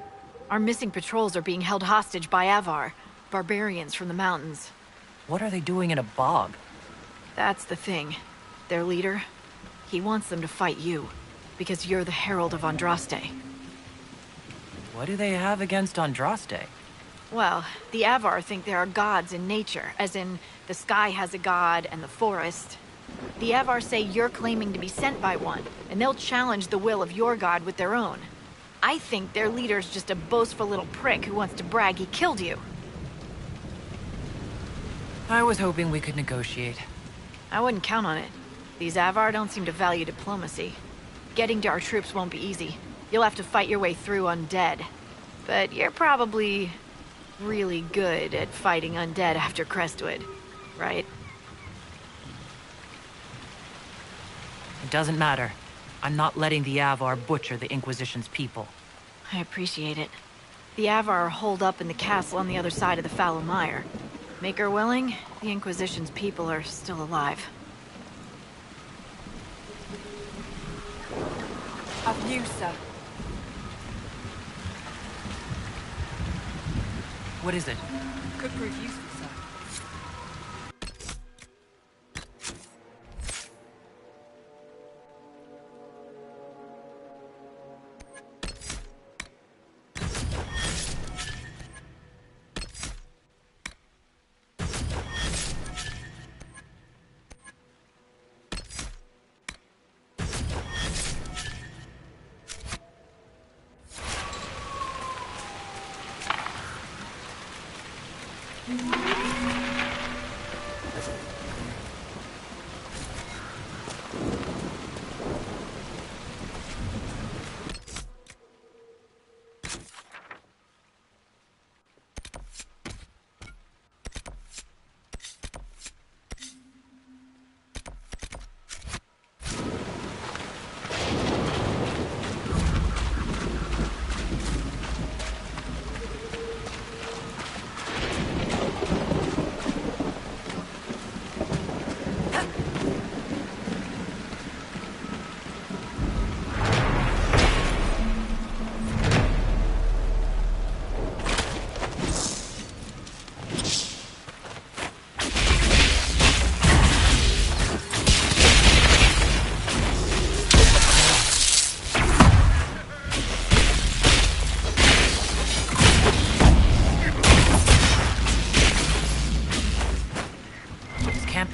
Our missing patrols are being held hostage by Avar, barbarians from the mountains. What are they doing in a bog? That's the thing. Their leader, he wants them to fight you, because you're the Herald of Andraste. What do they have against Andraste? Well, the Avar think there are gods in nature, as in the sky has a god and the forest. The Avar say you're claiming to be sent by one, and they'll challenge the will of your god with their own. I think their leader's just a boastful little prick who wants to brag he killed you. I was hoping we could negotiate. I wouldn't count on it. These Avar don't seem to value diplomacy. Getting to our troops won't be easy. You'll have to fight your way through undead. But you're probably really good at fighting undead after Crestwood, right? It doesn't matter. I'm not letting the Avar butcher the Inquisition's people. I appreciate it. The Avar are holed up in the castle on the other side of the Fallow Mire. Make her willing, the Inquisition's people are still alive. Of you, sir. What is it? Could prove useful, sir.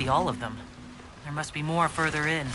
All of them. There must be more further in.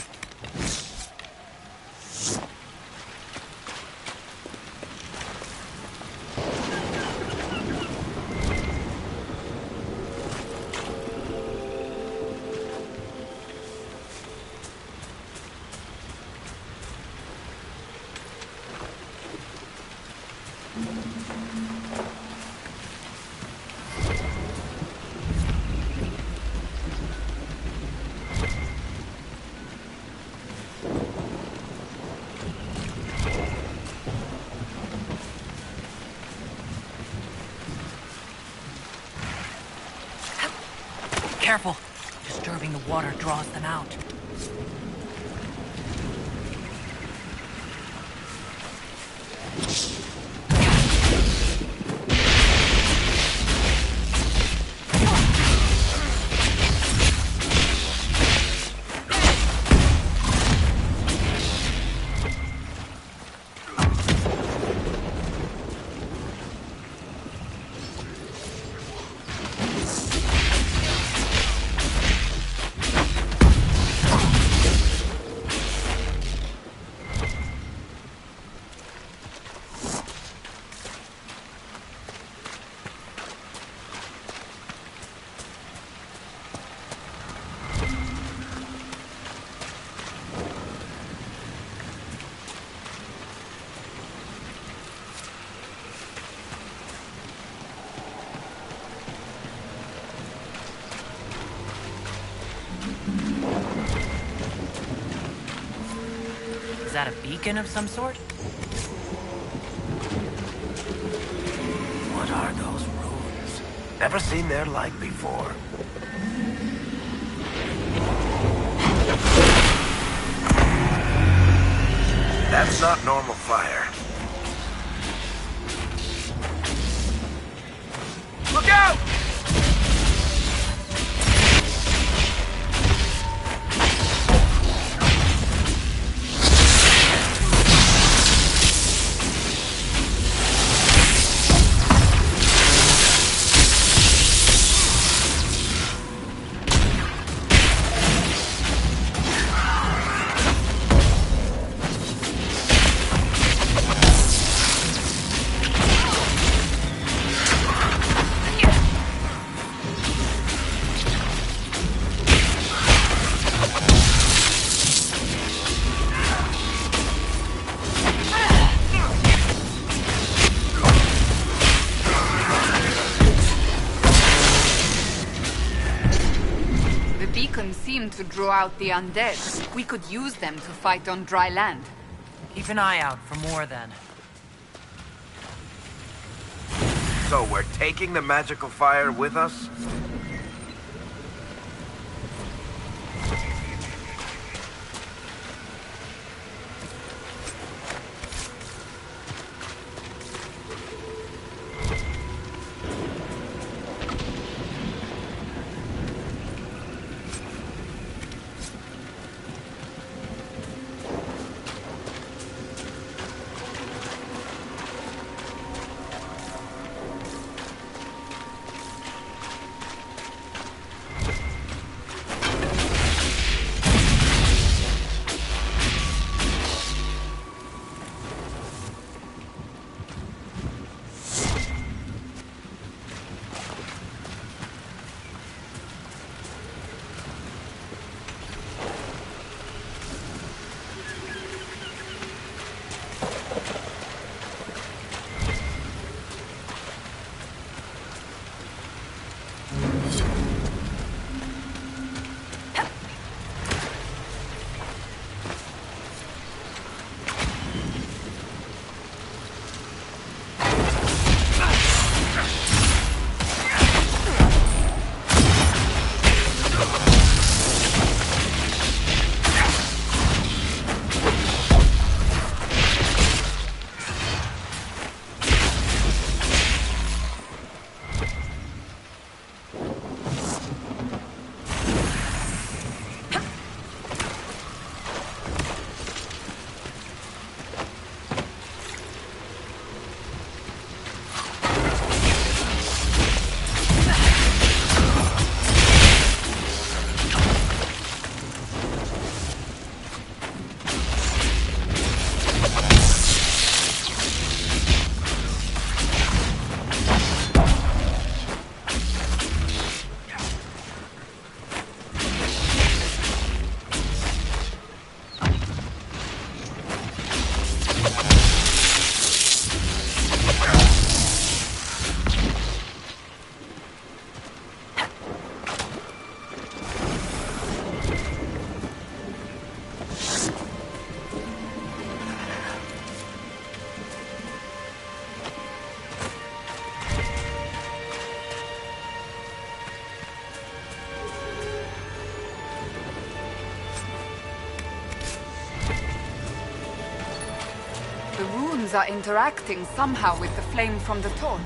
Careful! Disturbing the water draws them out. Is that a beacon of some sort? What are those runes? Never seen their like before. That's not normal fire. Look out! beacons seem to draw out the undead. We could use them to fight on dry land. Keep an eye out for more then. So we're taking the magical fire with us? The runes are interacting somehow with the flame from the torch.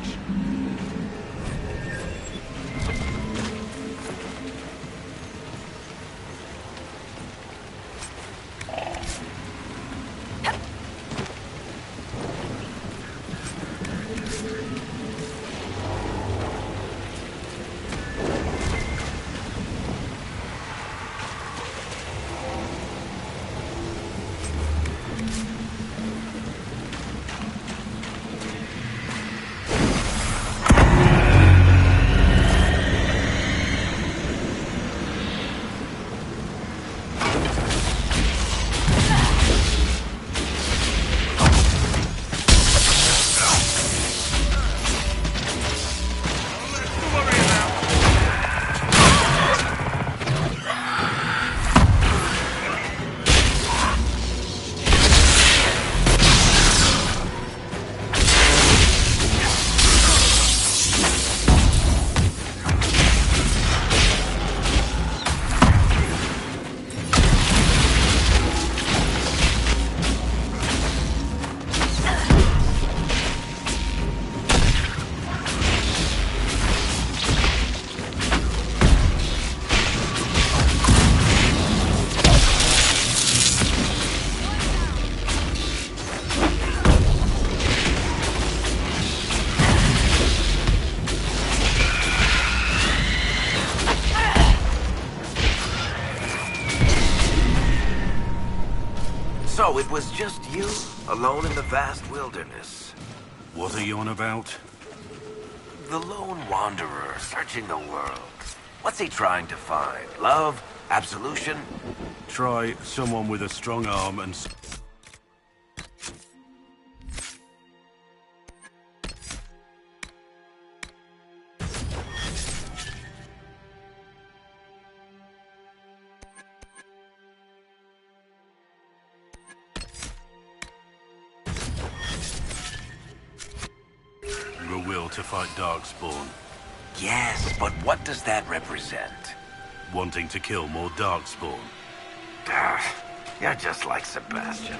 So it was just you, alone in the vast wilderness. What are you on about? The lone wanderer searching the world. What's he trying to find? Love? Absolution? Try someone with a strong arm and... to fight Darkspawn. Yes, but what does that represent? Wanting to kill more Darkspawn. You're just like Sebastian.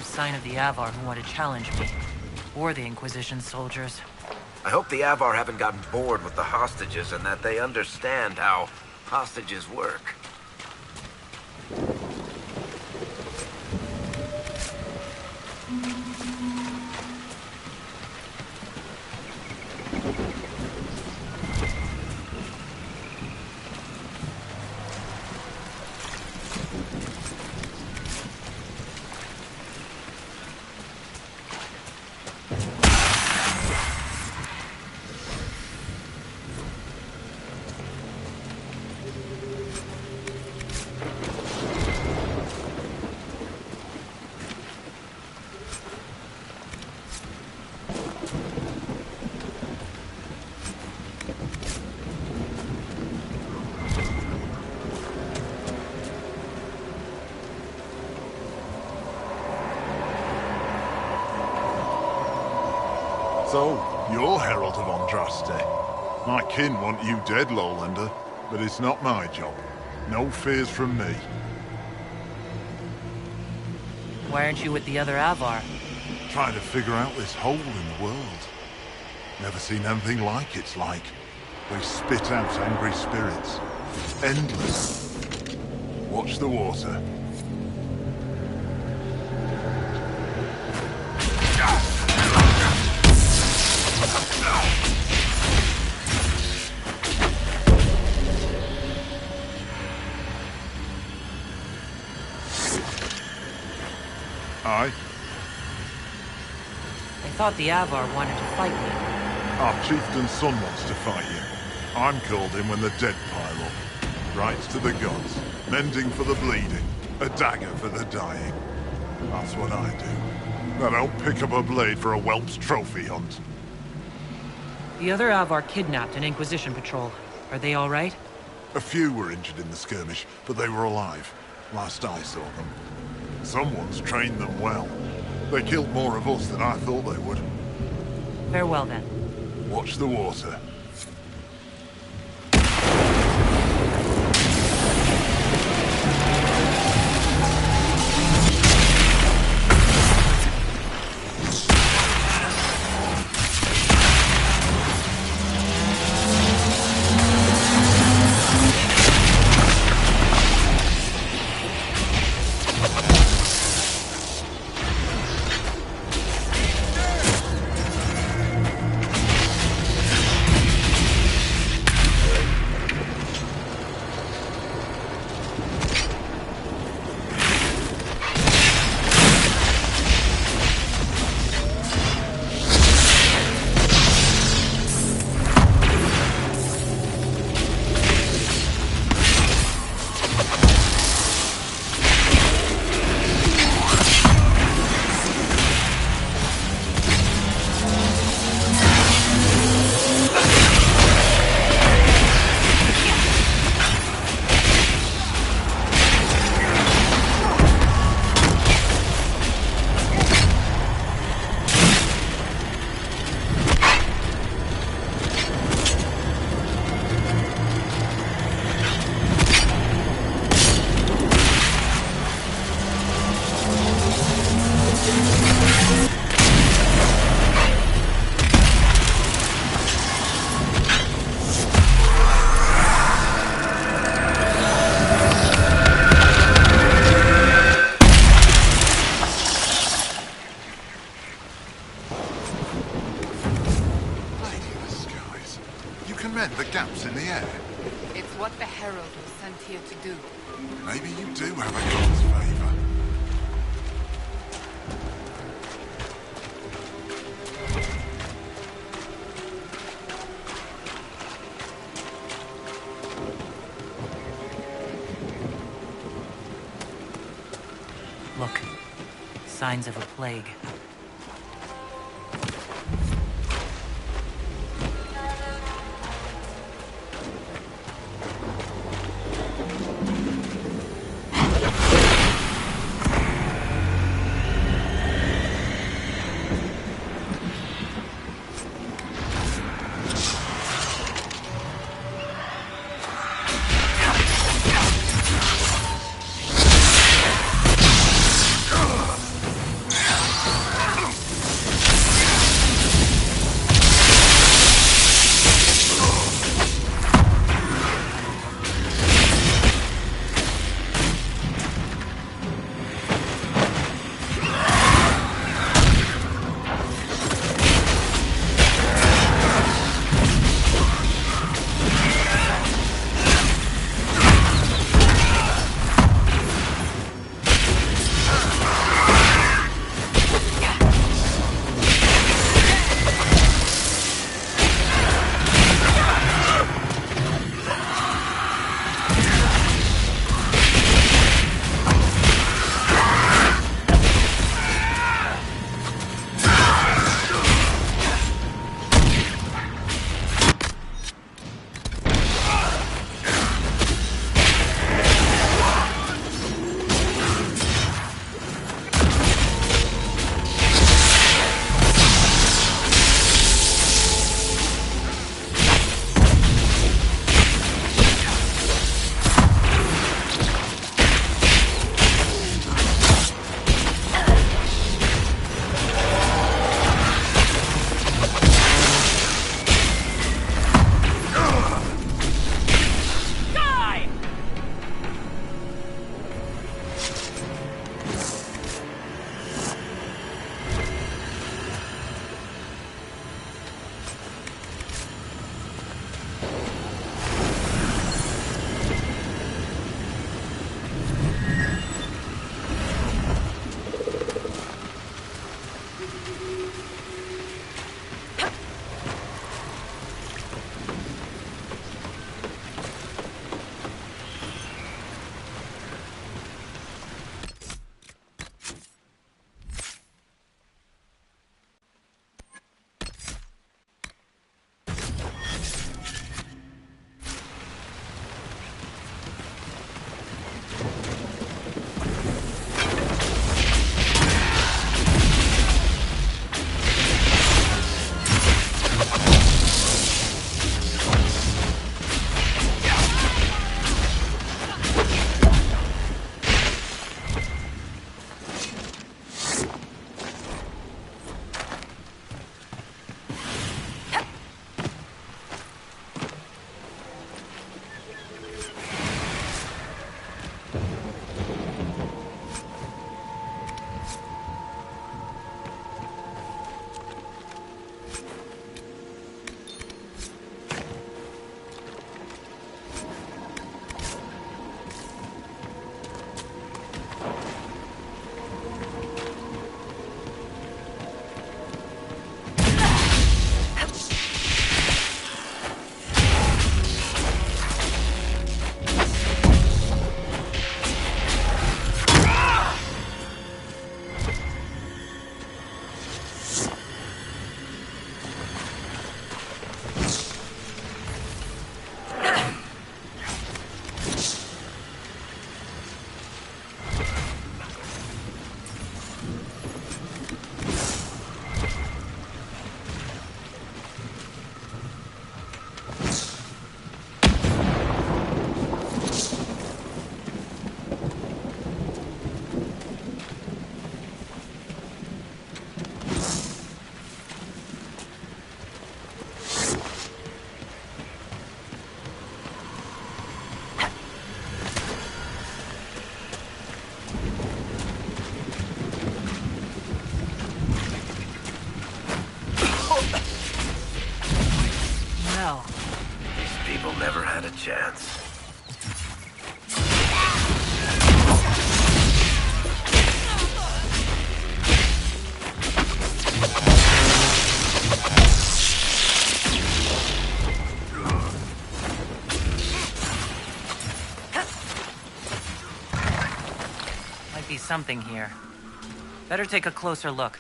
Sign of the Avar who want to challenge me, or the Inquisition soldiers. I hope the Avar haven't gotten bored with the hostages and that they understand how hostages work. So, you're Herald of Andraste. My kin want you dead, Lowlander, but it's not my job. No fears from me. Why aren't you with the other Avar? Trying to figure out this hole in the world. Never seen anything like it's like. We spit out angry spirits. Endless. Watch the water. Aye? I thought the Avar wanted to fight me. Our chieftain's son wants to fight you. I'm called in when the dead pile up. Rights to the gods. Mending for the bleeding. A dagger for the dying. That's what I do. I don't pick up a blade for a whelp's trophy hunt. The other Avar kidnapped an Inquisition patrol. Are they all right? A few were injured in the skirmish, but they were alive. Last I saw them. Someone's trained them well. They killed more of us than I thought they would. Farewell, then. Watch the water. mend the gaps in the air? It's what the Herald was sent here to do. Maybe you do have a god's favor. Look, signs of a plague. people never had a chance. Might be something here. Better take a closer look.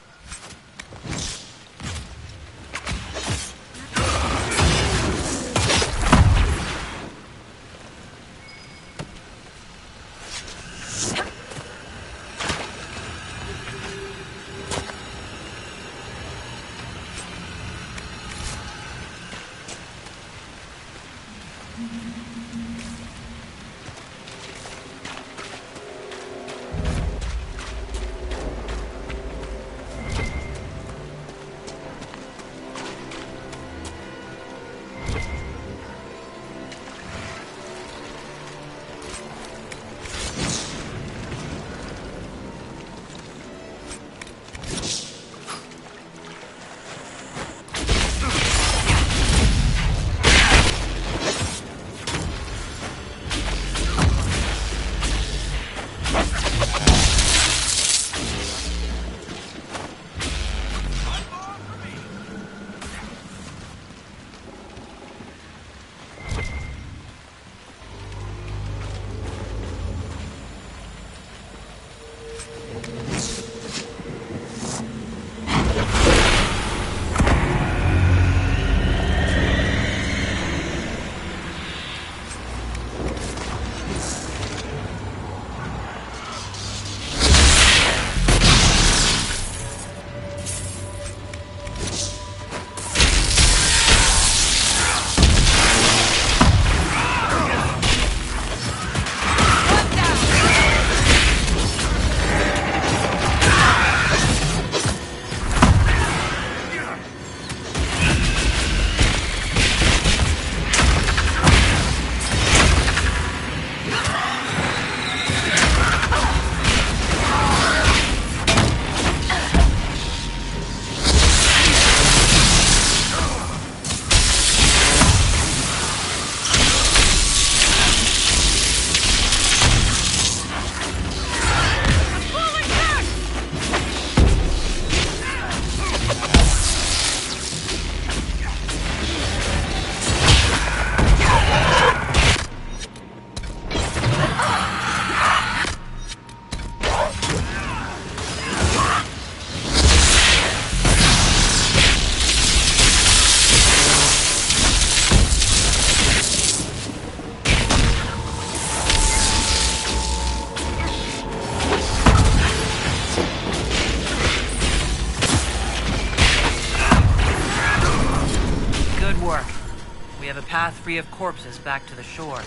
Path free of corpses back to the shore.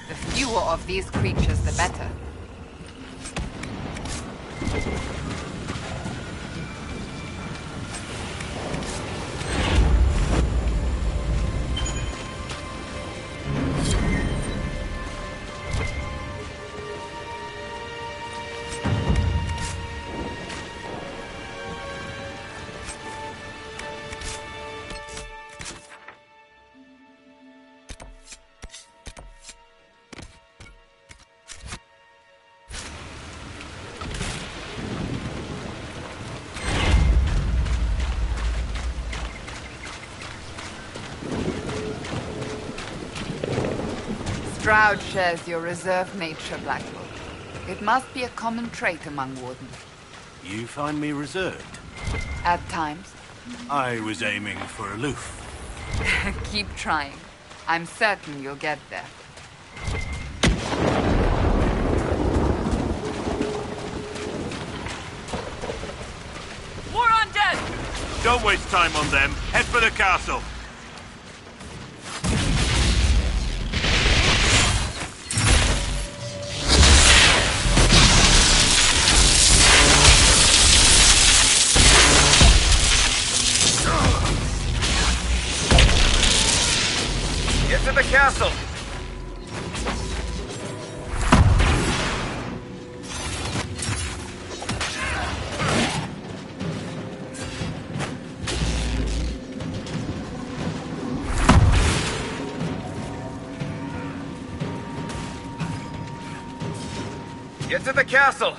The fewer of these creatures, the better. Stroud shares your reserved nature, Blackwood. It must be a common trait among wardens. You find me reserved? At times. I was aiming for aloof. Keep trying. I'm certain you'll get there. More undead! Don't waste time on them. Head for the castle. Get to the castle! Get to the castle!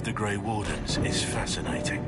The Grey Wardens is fascinating.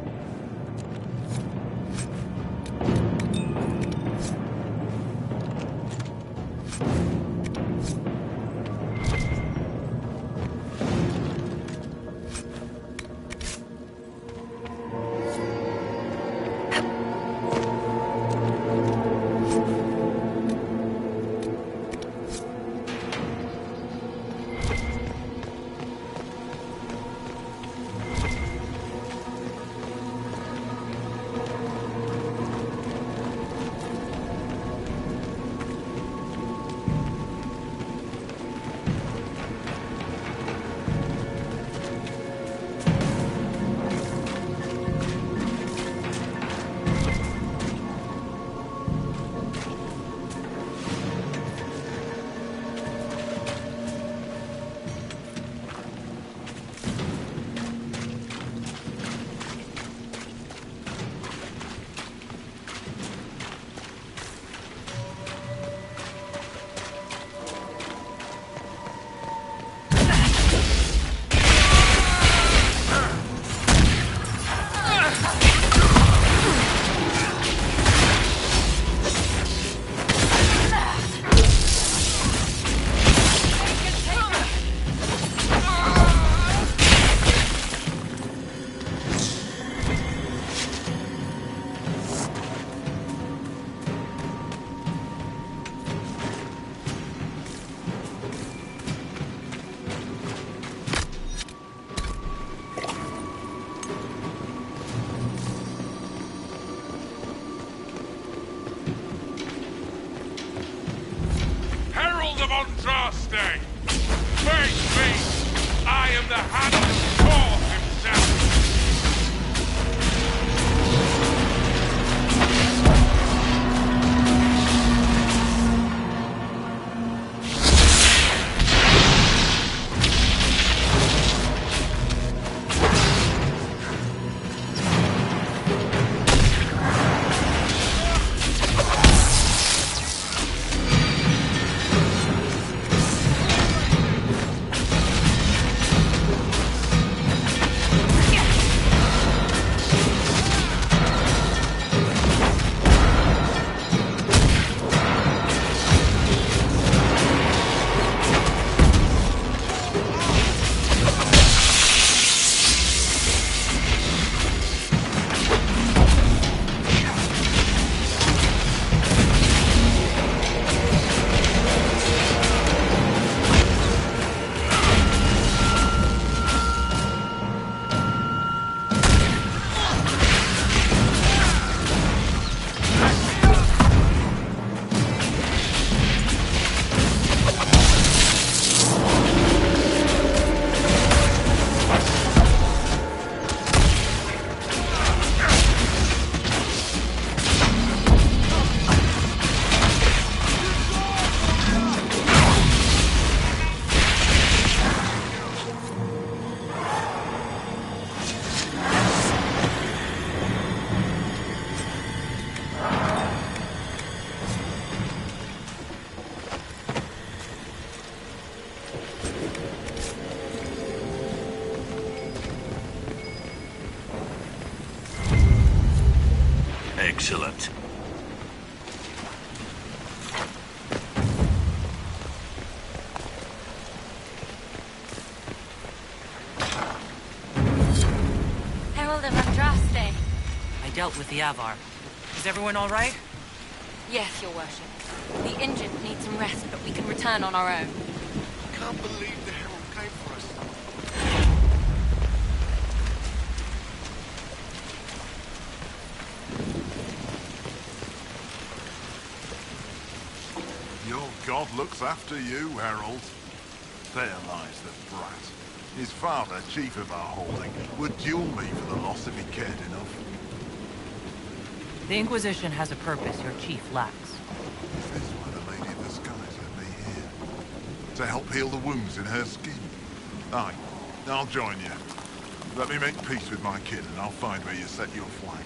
Excellent. Herald of Andraste. I dealt with the Avar. Is everyone all right? Yes, your worship. The injured need some rest, but we can return on our own. Can't believe the Herald came for us. Your god looks after you, Herald. There lies the brat. His father, chief of our holding, would duel me for the loss if he cared enough. The Inquisition has a purpose your chief lacks. Is this why the Lady of the Skies led me here? To help heal the wounds in her skin? Aye, I'll join you. Let me make peace with my kid and I'll find where you set your flag.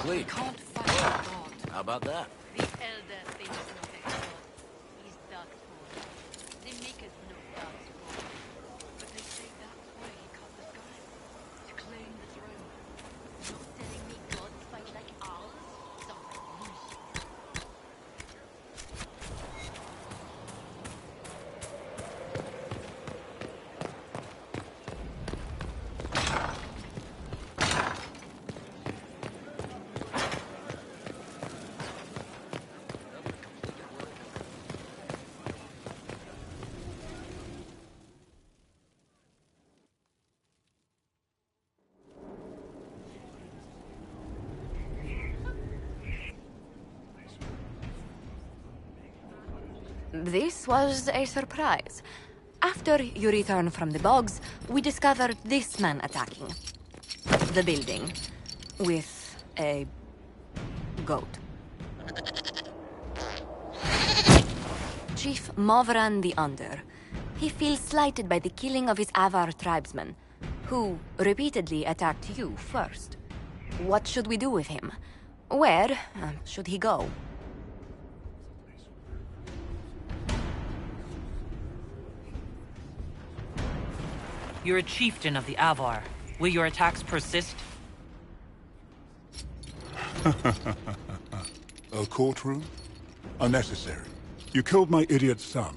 Complete. Can't fight God. How about that? The Elder thinks not a God. He's darkspawn. They make us no darkspawn. But they say that's why he cut the sky. To claim the throne. Not telling me gods fight like owls? Sounds like bullshit. This was a surprise. After you return from the bogs, we discovered this man attacking the building with a goat. Chief Movran the Under. He feels slighted by the killing of his Avar tribesmen, who repeatedly attacked you first. What should we do with him? Where should he go? You're a chieftain of the Avar. Will your attacks persist? A courtroom? Unnecessary. You killed my idiot son,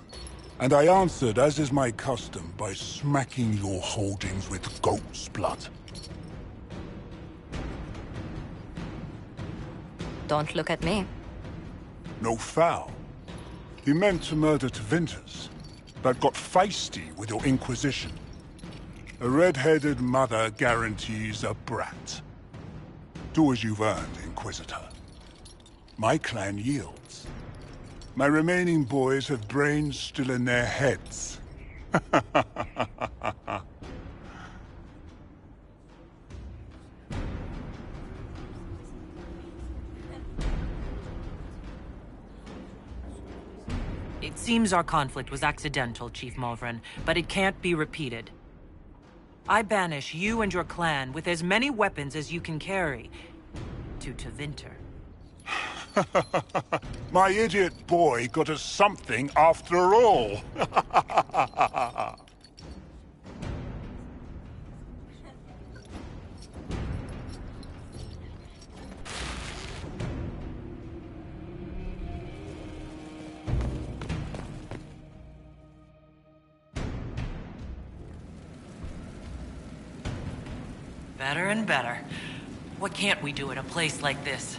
and I answered, as is my custom, by smacking your holdings with goat's blood. Don't look at me. No foul. He meant to murder Tevinters, but got feisty with your Inquisition. A red-headed mother guarantees a brat. Do as you've earned, Inquisitor. My clan yields. My remaining boys have brains still in their heads. It seems our conflict was accidental, Chief Malvern, but it can't be repeated. I banish you and your clan with as many weapons as you can carry to Tevinter. My idiot boy got us something after all. Better and better. What can't we do in a place like this?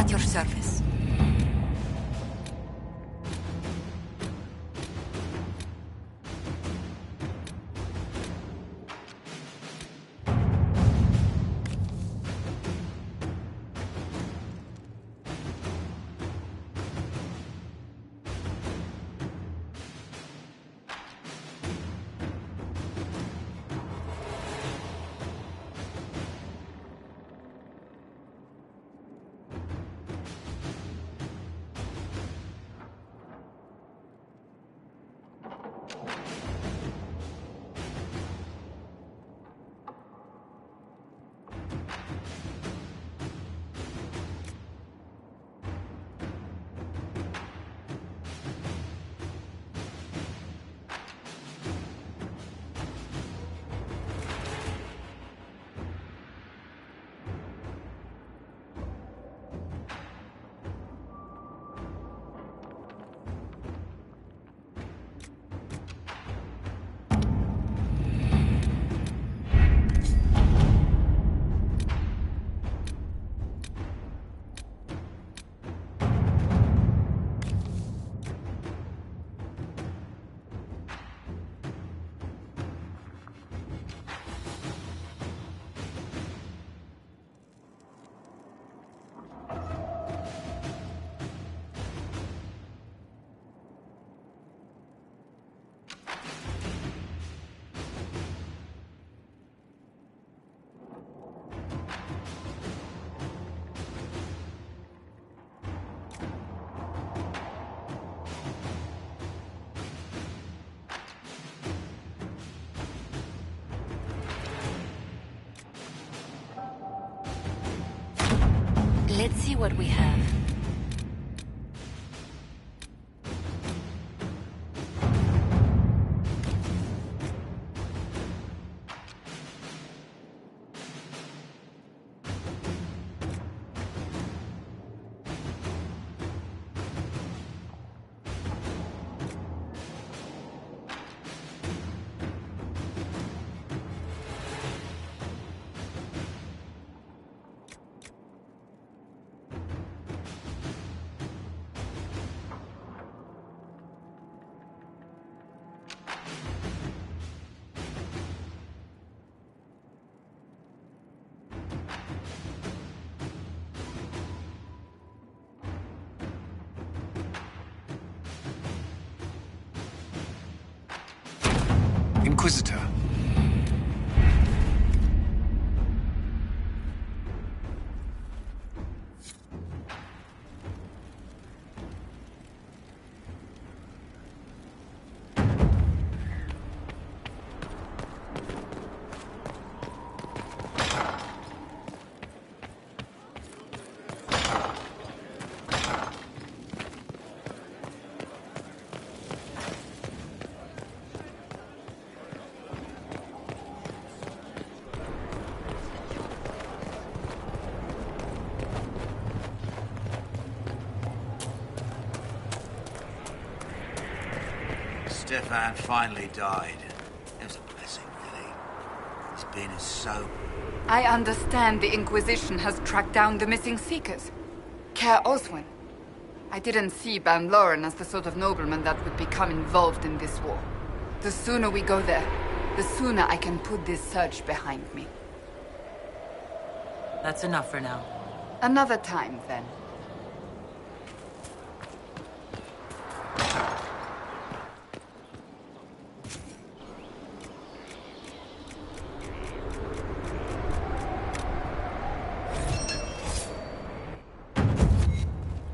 At your service. Let's see what we have. Inquisitor. Stefan finally died. It was a blessing, really. He's been in so... I understand the Inquisition has tracked down the missing Seekers. Care Oswin. I didn't see Ban Loren as the sort of nobleman that would become involved in this war. The sooner we go there, the sooner I can put this search behind me. That's enough for now. Another time, then.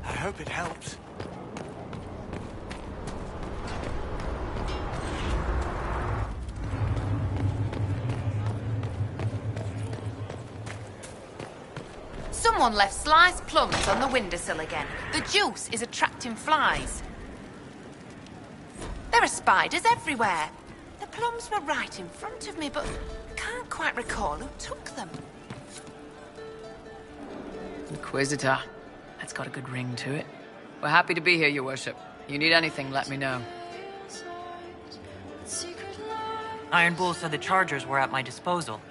I hope it helps. Someone left sliced plums on the windowsill again. The juice is attracting flies. There are spiders everywhere. The plums were right in front of me, but I can't quite recall who took them. Inquisitor. That's got a good ring to it. We're happy to be here, Your Worship. You need anything, let me know. Iron Bull said the chargers were at my disposal.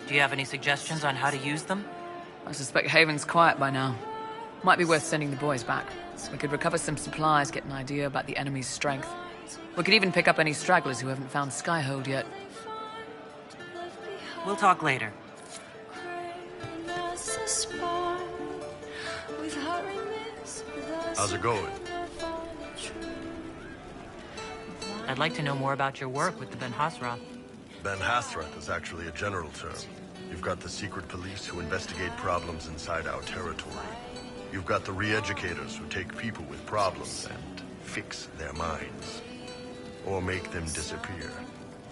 Do you have any suggestions on how to use them? I suspect Haven's quiet by now. Might be worth sending the boys back. We could recover some supplies, get an idea about the enemy's strength. We could even pick up any stragglers who haven't found Skyhold yet. We'll talk later. How's it going? I'd like to know more about your work with the Ben Hasrath. Ben Hasrath is actually a general term. You've got the secret police who investigate problems inside our territory. You've got the re-educators who take people with problems and fix their minds. Or make them disappear.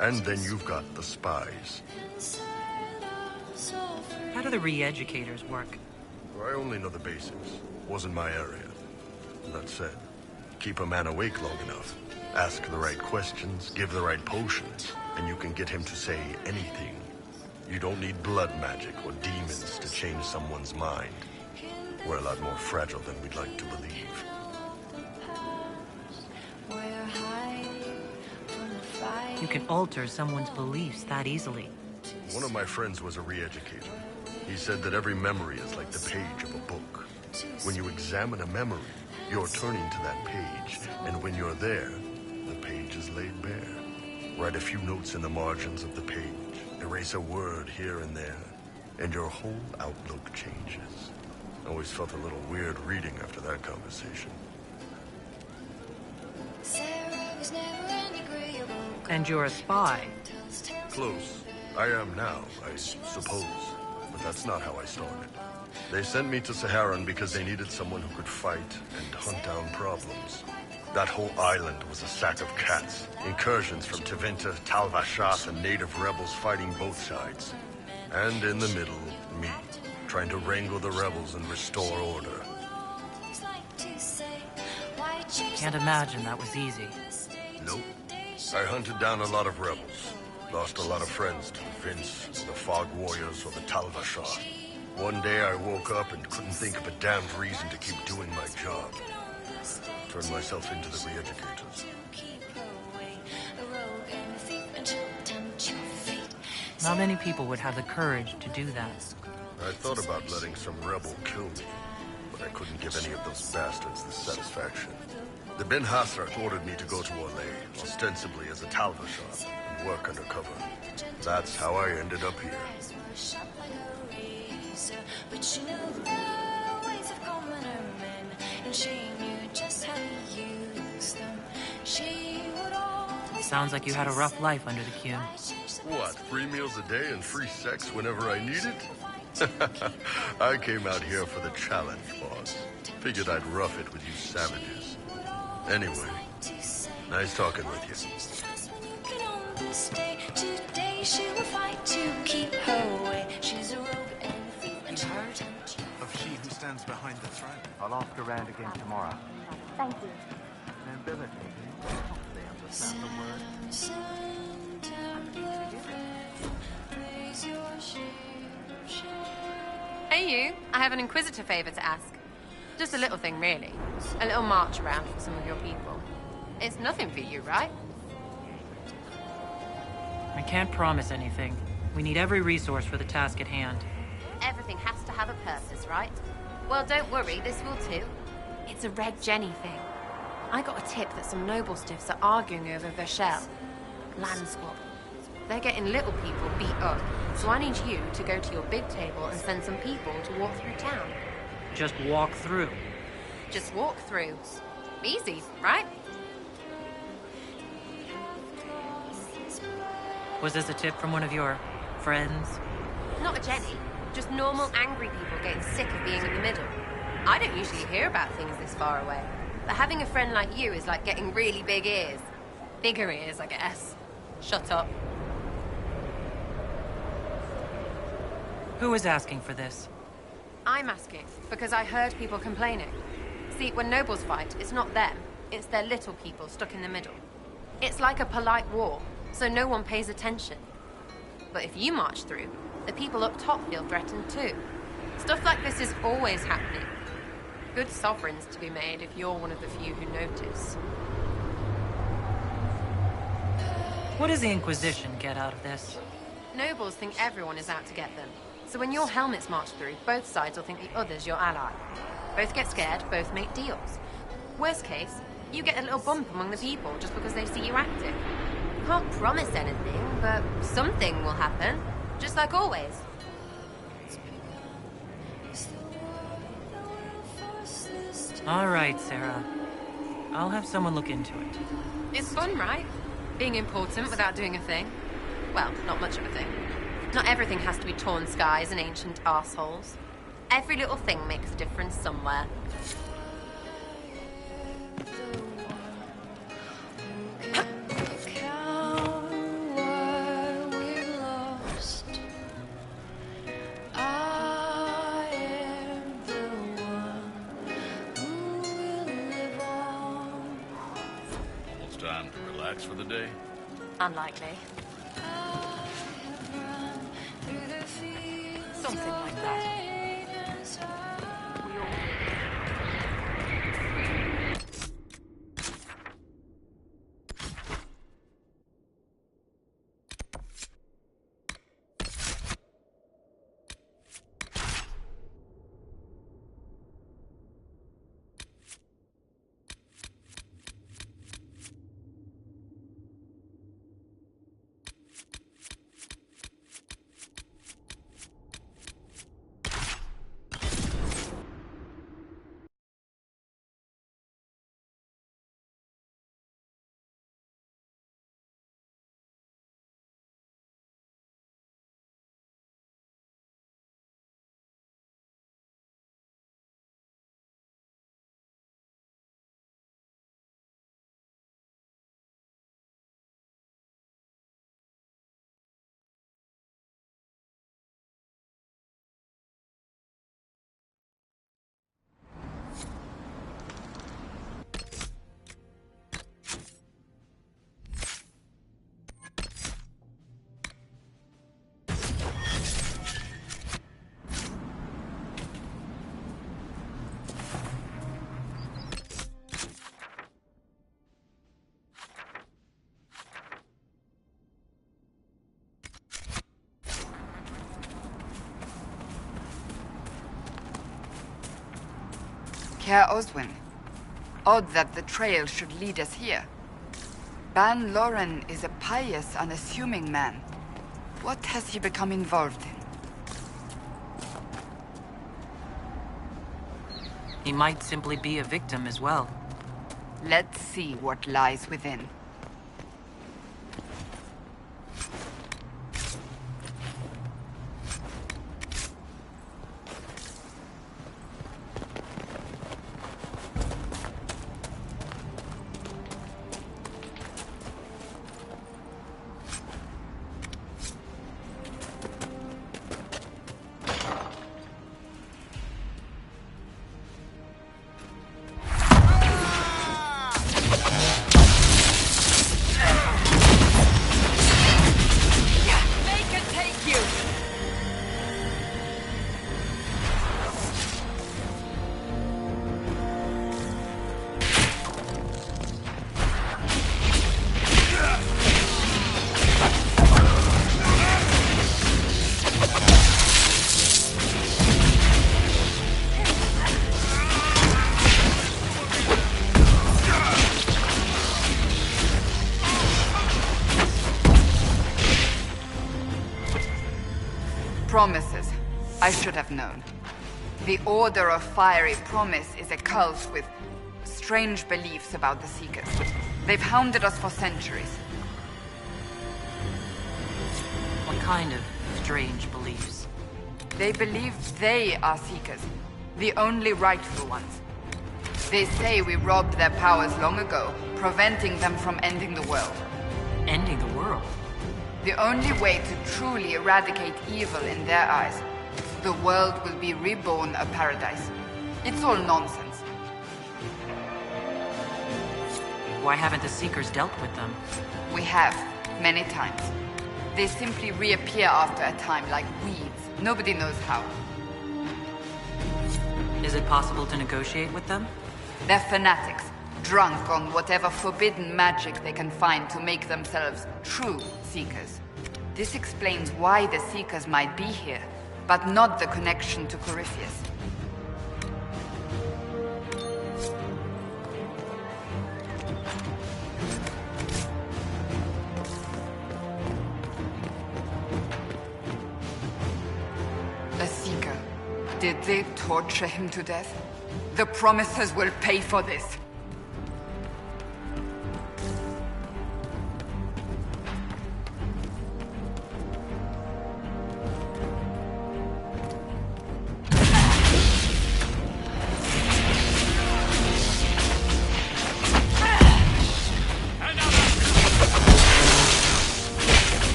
And then you've got the spies. How do the re-educators work? I only know the basics. Wasn't my area. That said, keep a man awake long enough. Ask the right questions, give the right potions, and you can get him to say anything. You don't need blood magic or demons to change someone's mind. We're a lot more fragile than we'd like to believe. You can alter someone's beliefs that easily. One of my friends was a re-educator. He said that every memory is like the page of a book. When you examine a memory, you're turning to that page, and when you're there, the page is laid bare. Write a few notes in the margins of the page, erase a word here and there, and your whole outlook changes. I always felt a little weird reading after that conversation. And you're a spy. Close. I am now, I suppose. But that's not how I started. They sent me to Saharan because they needed someone who could fight and hunt down problems. That whole island was a sack of cats. Incursions from Tevinter, Tal Vashath, and native rebels fighting both sides. And in the middle, me, trying to wrangle the rebels and restore order. Can't imagine that was easy. Nope. I hunted down a lot of rebels. Lost a lot of friends to Vince, or the Fog Warriors, or the Tal Vashath. One day I woke up and couldn't think of a damned reason to keep doing my job. Turned myself into the re-educators. Not many people would have the courage to do that. I thought about letting some rebel kill me, but I couldn't give any of those bastards the satisfaction. The Ben Hasrat ordered me to go to Orlais, ostensibly as a Tal Vashath, and work undercover. That's how I ended up here. Sounds like you had a rough life under the Qun. What, 3 meals a day and free sex whenever I need it? I came out here for the challenge, boss. Figured I'd rough it with you savages. Anyway, nice talking with you. You heard of she who stands behind the throne? I'll ask around again tomorrow. Thank you. Nobility. They understand the word. Hey you, I have an Inquisitor favor to ask. Just a little thing, really. A little march around for some of your people. It's nothing for you, right? I can't promise anything. We need every resource for the task at hand. Everything has to have a purpose, right? Well, don't worry, this will too. It's a Red Jenny thing. I got a tip that some noble stiffs are arguing over Vershel. Land squabble. They're getting little people beat up, so I need you to go to your big table and send some people to walk through town. Just walk through. Just walk through. Easy, right? Was this a tip from one of your friends? Not a Jenny. Just normal angry people getting sick of being in the middle. I don't usually hear about things this far away. But having a friend like you is like getting really big ears. Bigger ears, I guess. Shut up. Who is asking for this? I'm asking because I heard people complaining. See, when nobles fight, it's not them. It's their little people stuck in the middle. It's like a polite war, so no one pays attention. But if you march through, the people up top feel threatened too. Stuff like this is always happening. Good sovereigns to be made if you're one of the few who notice. What does the Inquisition get out of this? Nobles think everyone is out to get them. So when your helmets march through, both sides will think the other's your ally. Both get scared, both make deals. Worst case, you get a little bump among the people just because they see you active. Can't promise anything, but something will happen. Just like always. All right, Sarah. I'll have someone look into it. It's fun, right? Being important without doing a thing. Well, not much of a thing. Not everything has to be torn skies and ancient arseholes. Every little thing makes a difference somewhere. Almost time to relax for the day? Unlikely. Something like that. Care Oswin. Odd that the trail should lead us here. Ban Loren is a pious, unassuming man. What has he become involved in? He might simply be a victim as well. Let's see what lies within. Promises. I should have known. The Order of Fiery Promise is a cult with strange beliefs about the Seekers. They've hounded us for centuries. What kind of strange beliefs? They believe they are Seekers, the only rightful ones. They say we robbed their powers long ago, preventing them from ending the world. Ending the world? The only way to truly eradicate evil in their eyes, the world will be reborn a paradise. It's all nonsense. Why haven't the Seekers dealt with them? We have, many times. They simply reappear after a time like weeds. Nobody knows how. Is it possible to negotiate with them? They're fanatics, drunk on whatever forbidden magic they can find to make themselves true Seekers. This explains why the Seekers might be here, but not the connection to Corypheus. Did they torture him to death? The Promisers will pay for this.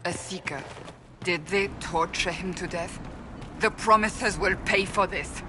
A Seeker. Did they torture him to death? The Promisers will pay for this.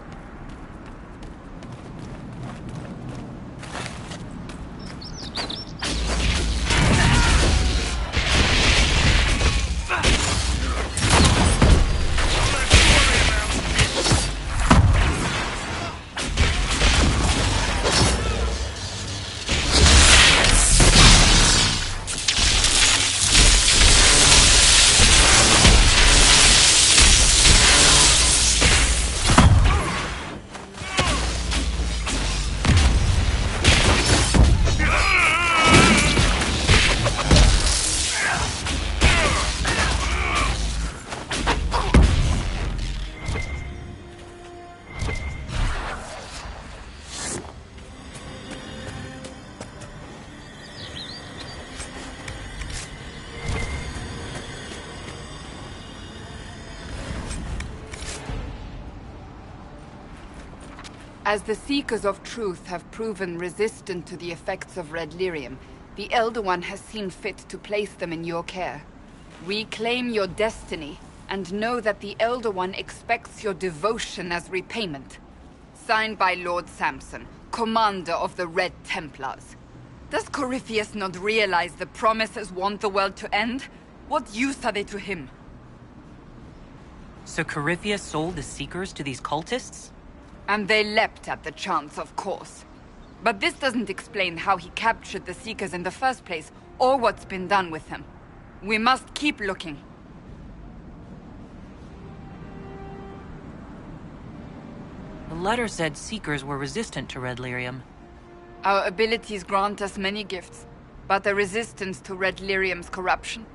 As the Seekers of Truth have proven resistant to the effects of Red Lyrium, the Elder One has seen fit to place them in your care. Reclaim your destiny, and know that the Elder One expects your devotion as repayment. Signed by Lord Samson, Commander of the Red Templars. Does Corypheus not realize the Promisers want the world to end? What use are they to him? So Corypheus sold the Seekers to these cultists? And they leapt at the chance, of course. But this doesn't explain how he captured the Seekers in the first place, or what's been done with them. We must keep looking. The letter said Seekers were resistant to Red Lyrium. Our abilities grant us many gifts, but a resistance to Red Lyrium's corruption?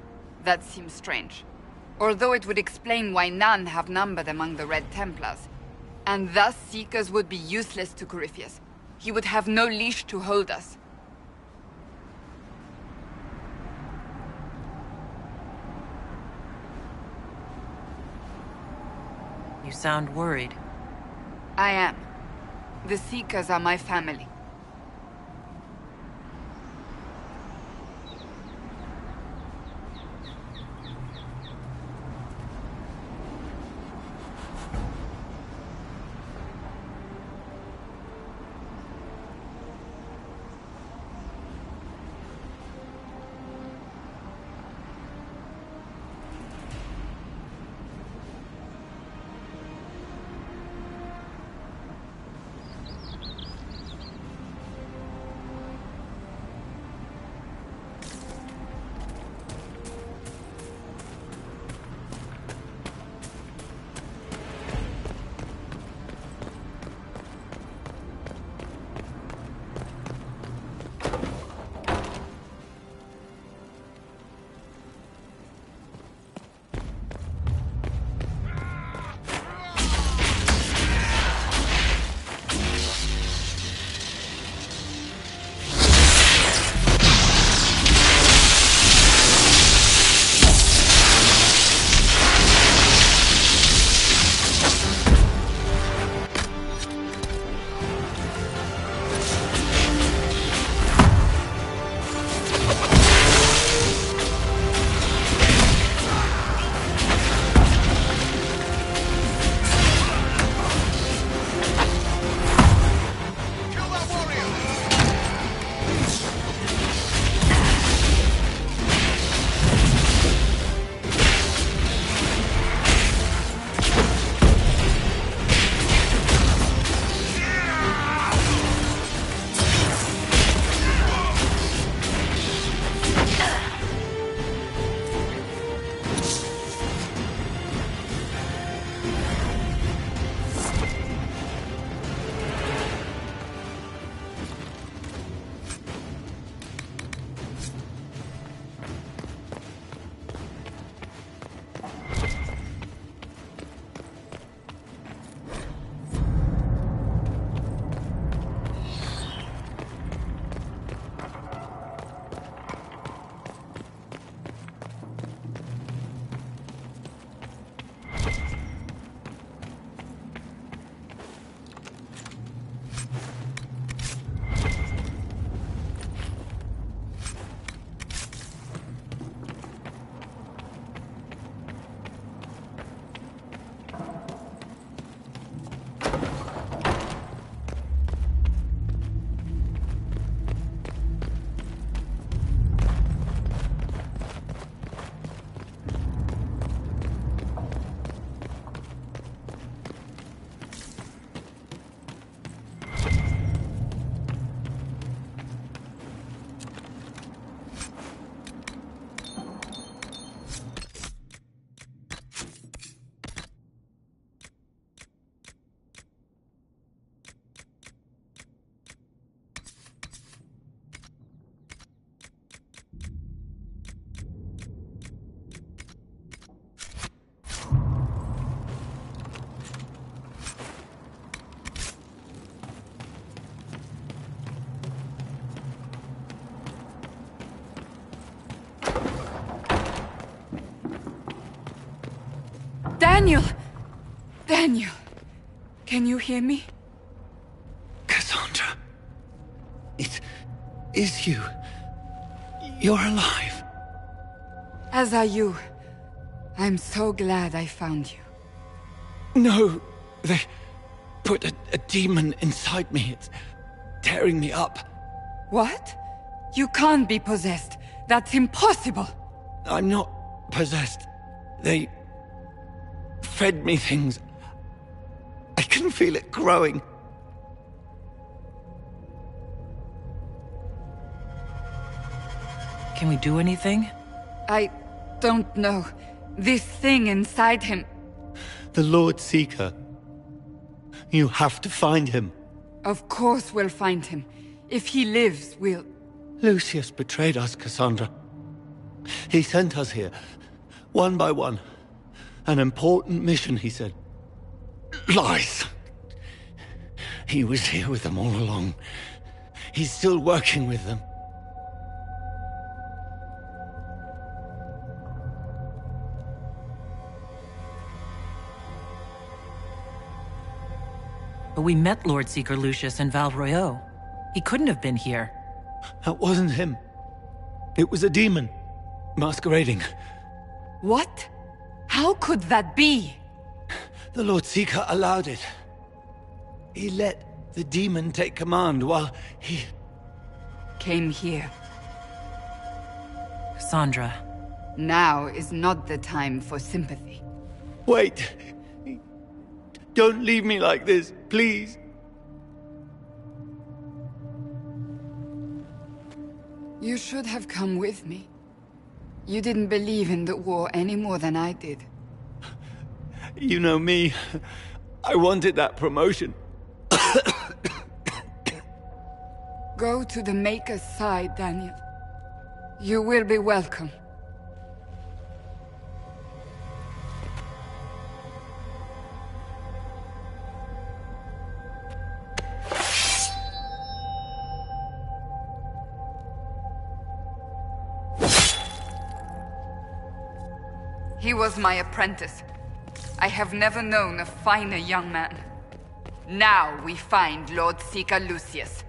That seems strange. Although it would explain why none have numbered among the Red Templars. And thus Seekers would be useless to Corypheus. He would have no leash to hold us. You sound worried. I am. The Seekers are my family. Daniel! Daniel! Can you hear me? Cassandra. It is you. You're alive. As are you. I'm so glad I found you. No, they put a demon inside me. It's tearing me up. What? You can't be possessed. That's impossible. I'm not possessed. They fed me things. I can feel it growing. Can we do anything? I don't know. This thing inside him... The Lord Seeker. You have to find him. Of course we'll find him. If he lives, we'll... Lucius betrayed us, Cassandra. He sent us here, one by one. An important mission, he said. Lies! He was here with them all along. He's still working with them. But we met Lord Seeker Lucius in Val Royeaux. He couldn't have been here. That wasn't him. It was a demon, masquerading. What? How could that be? The Lord Seeker allowed it. He let the demon take command while he... Came here. Cassandra. Now is not the time for sympathy. Wait! Don't leave me like this, please. You should have come with me. You didn't believe in the war any more than I did. You know me. I wanted that promotion. Go to the Maker's side, Daniel. You will be welcome. He was my apprentice. I have never known a finer young man. Now we find Lord Seeker Lucius.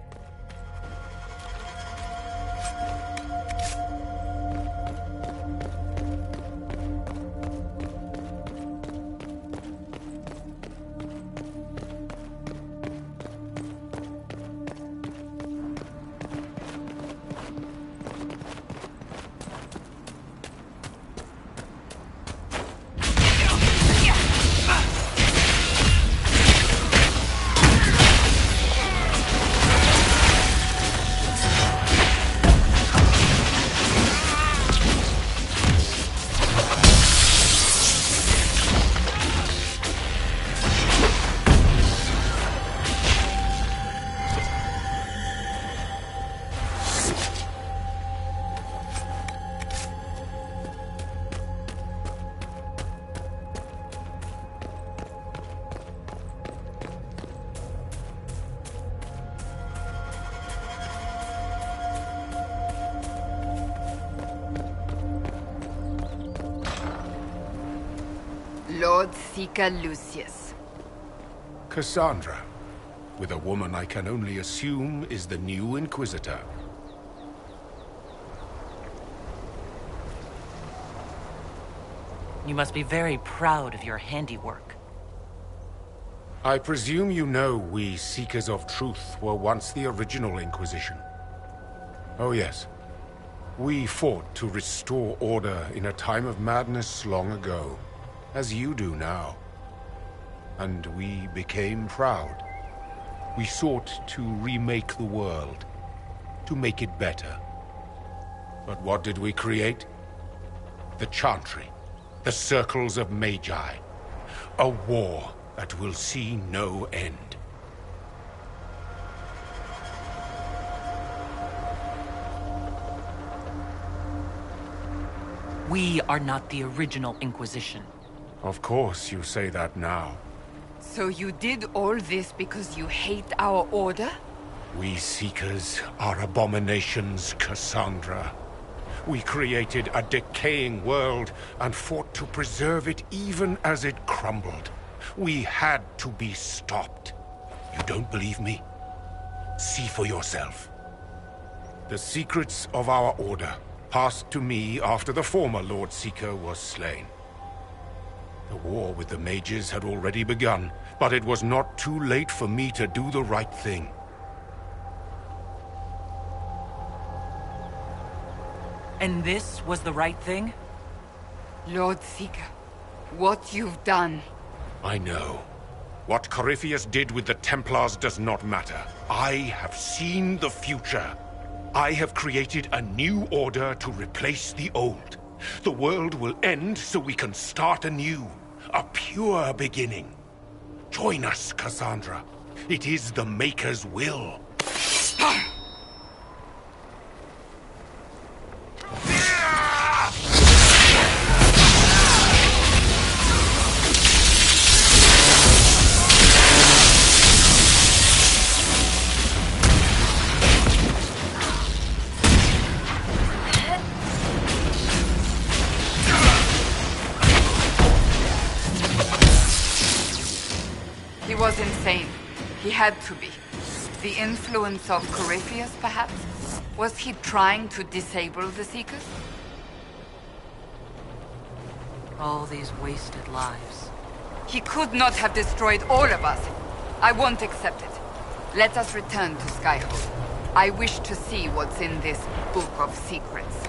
Lord Seeker Lucius. Cassandra, with a woman I can only assume is the new Inquisitor. You must be very proud of your handiwork. I presume you know we Seekers of Truth were once the original Inquisition. Oh yes. We fought to restore order in a time of madness long ago, as you do now. And we became proud. We sought to remake the world, to make it better. But what did we create? The Chantry, the Circles of Magi. A war that will see no end. We are not the original Inquisition. Of course you say that now. So you did all this because you hate our order? We Seekers are abominations, Cassandra. We created a decaying world and fought to preserve it even as it crumbled. We had to be stopped. You don't believe me? See for yourself. The secrets of our order passed to me after the former Lord Seeker was slain. The war with the mages had already begun, but it was not too late for me to do the right thing. And this was the right thing? Lord Seeker, what you've done... I know. What Corypheus did with the Templars does not matter. I have seen the future. I have created a new order to replace the old. The world will end so we can start anew. A pure beginning. Join us, Cassandra. It is the Maker's will. He was insane. He had to be. The influence of Corypheus, perhaps? Was he trying to disable the Seekers? All these wasted lives. He could not have destroyed all of us. I won't accept it. Let us return to Skyhold. I wish to see what's in this Book of Secrets.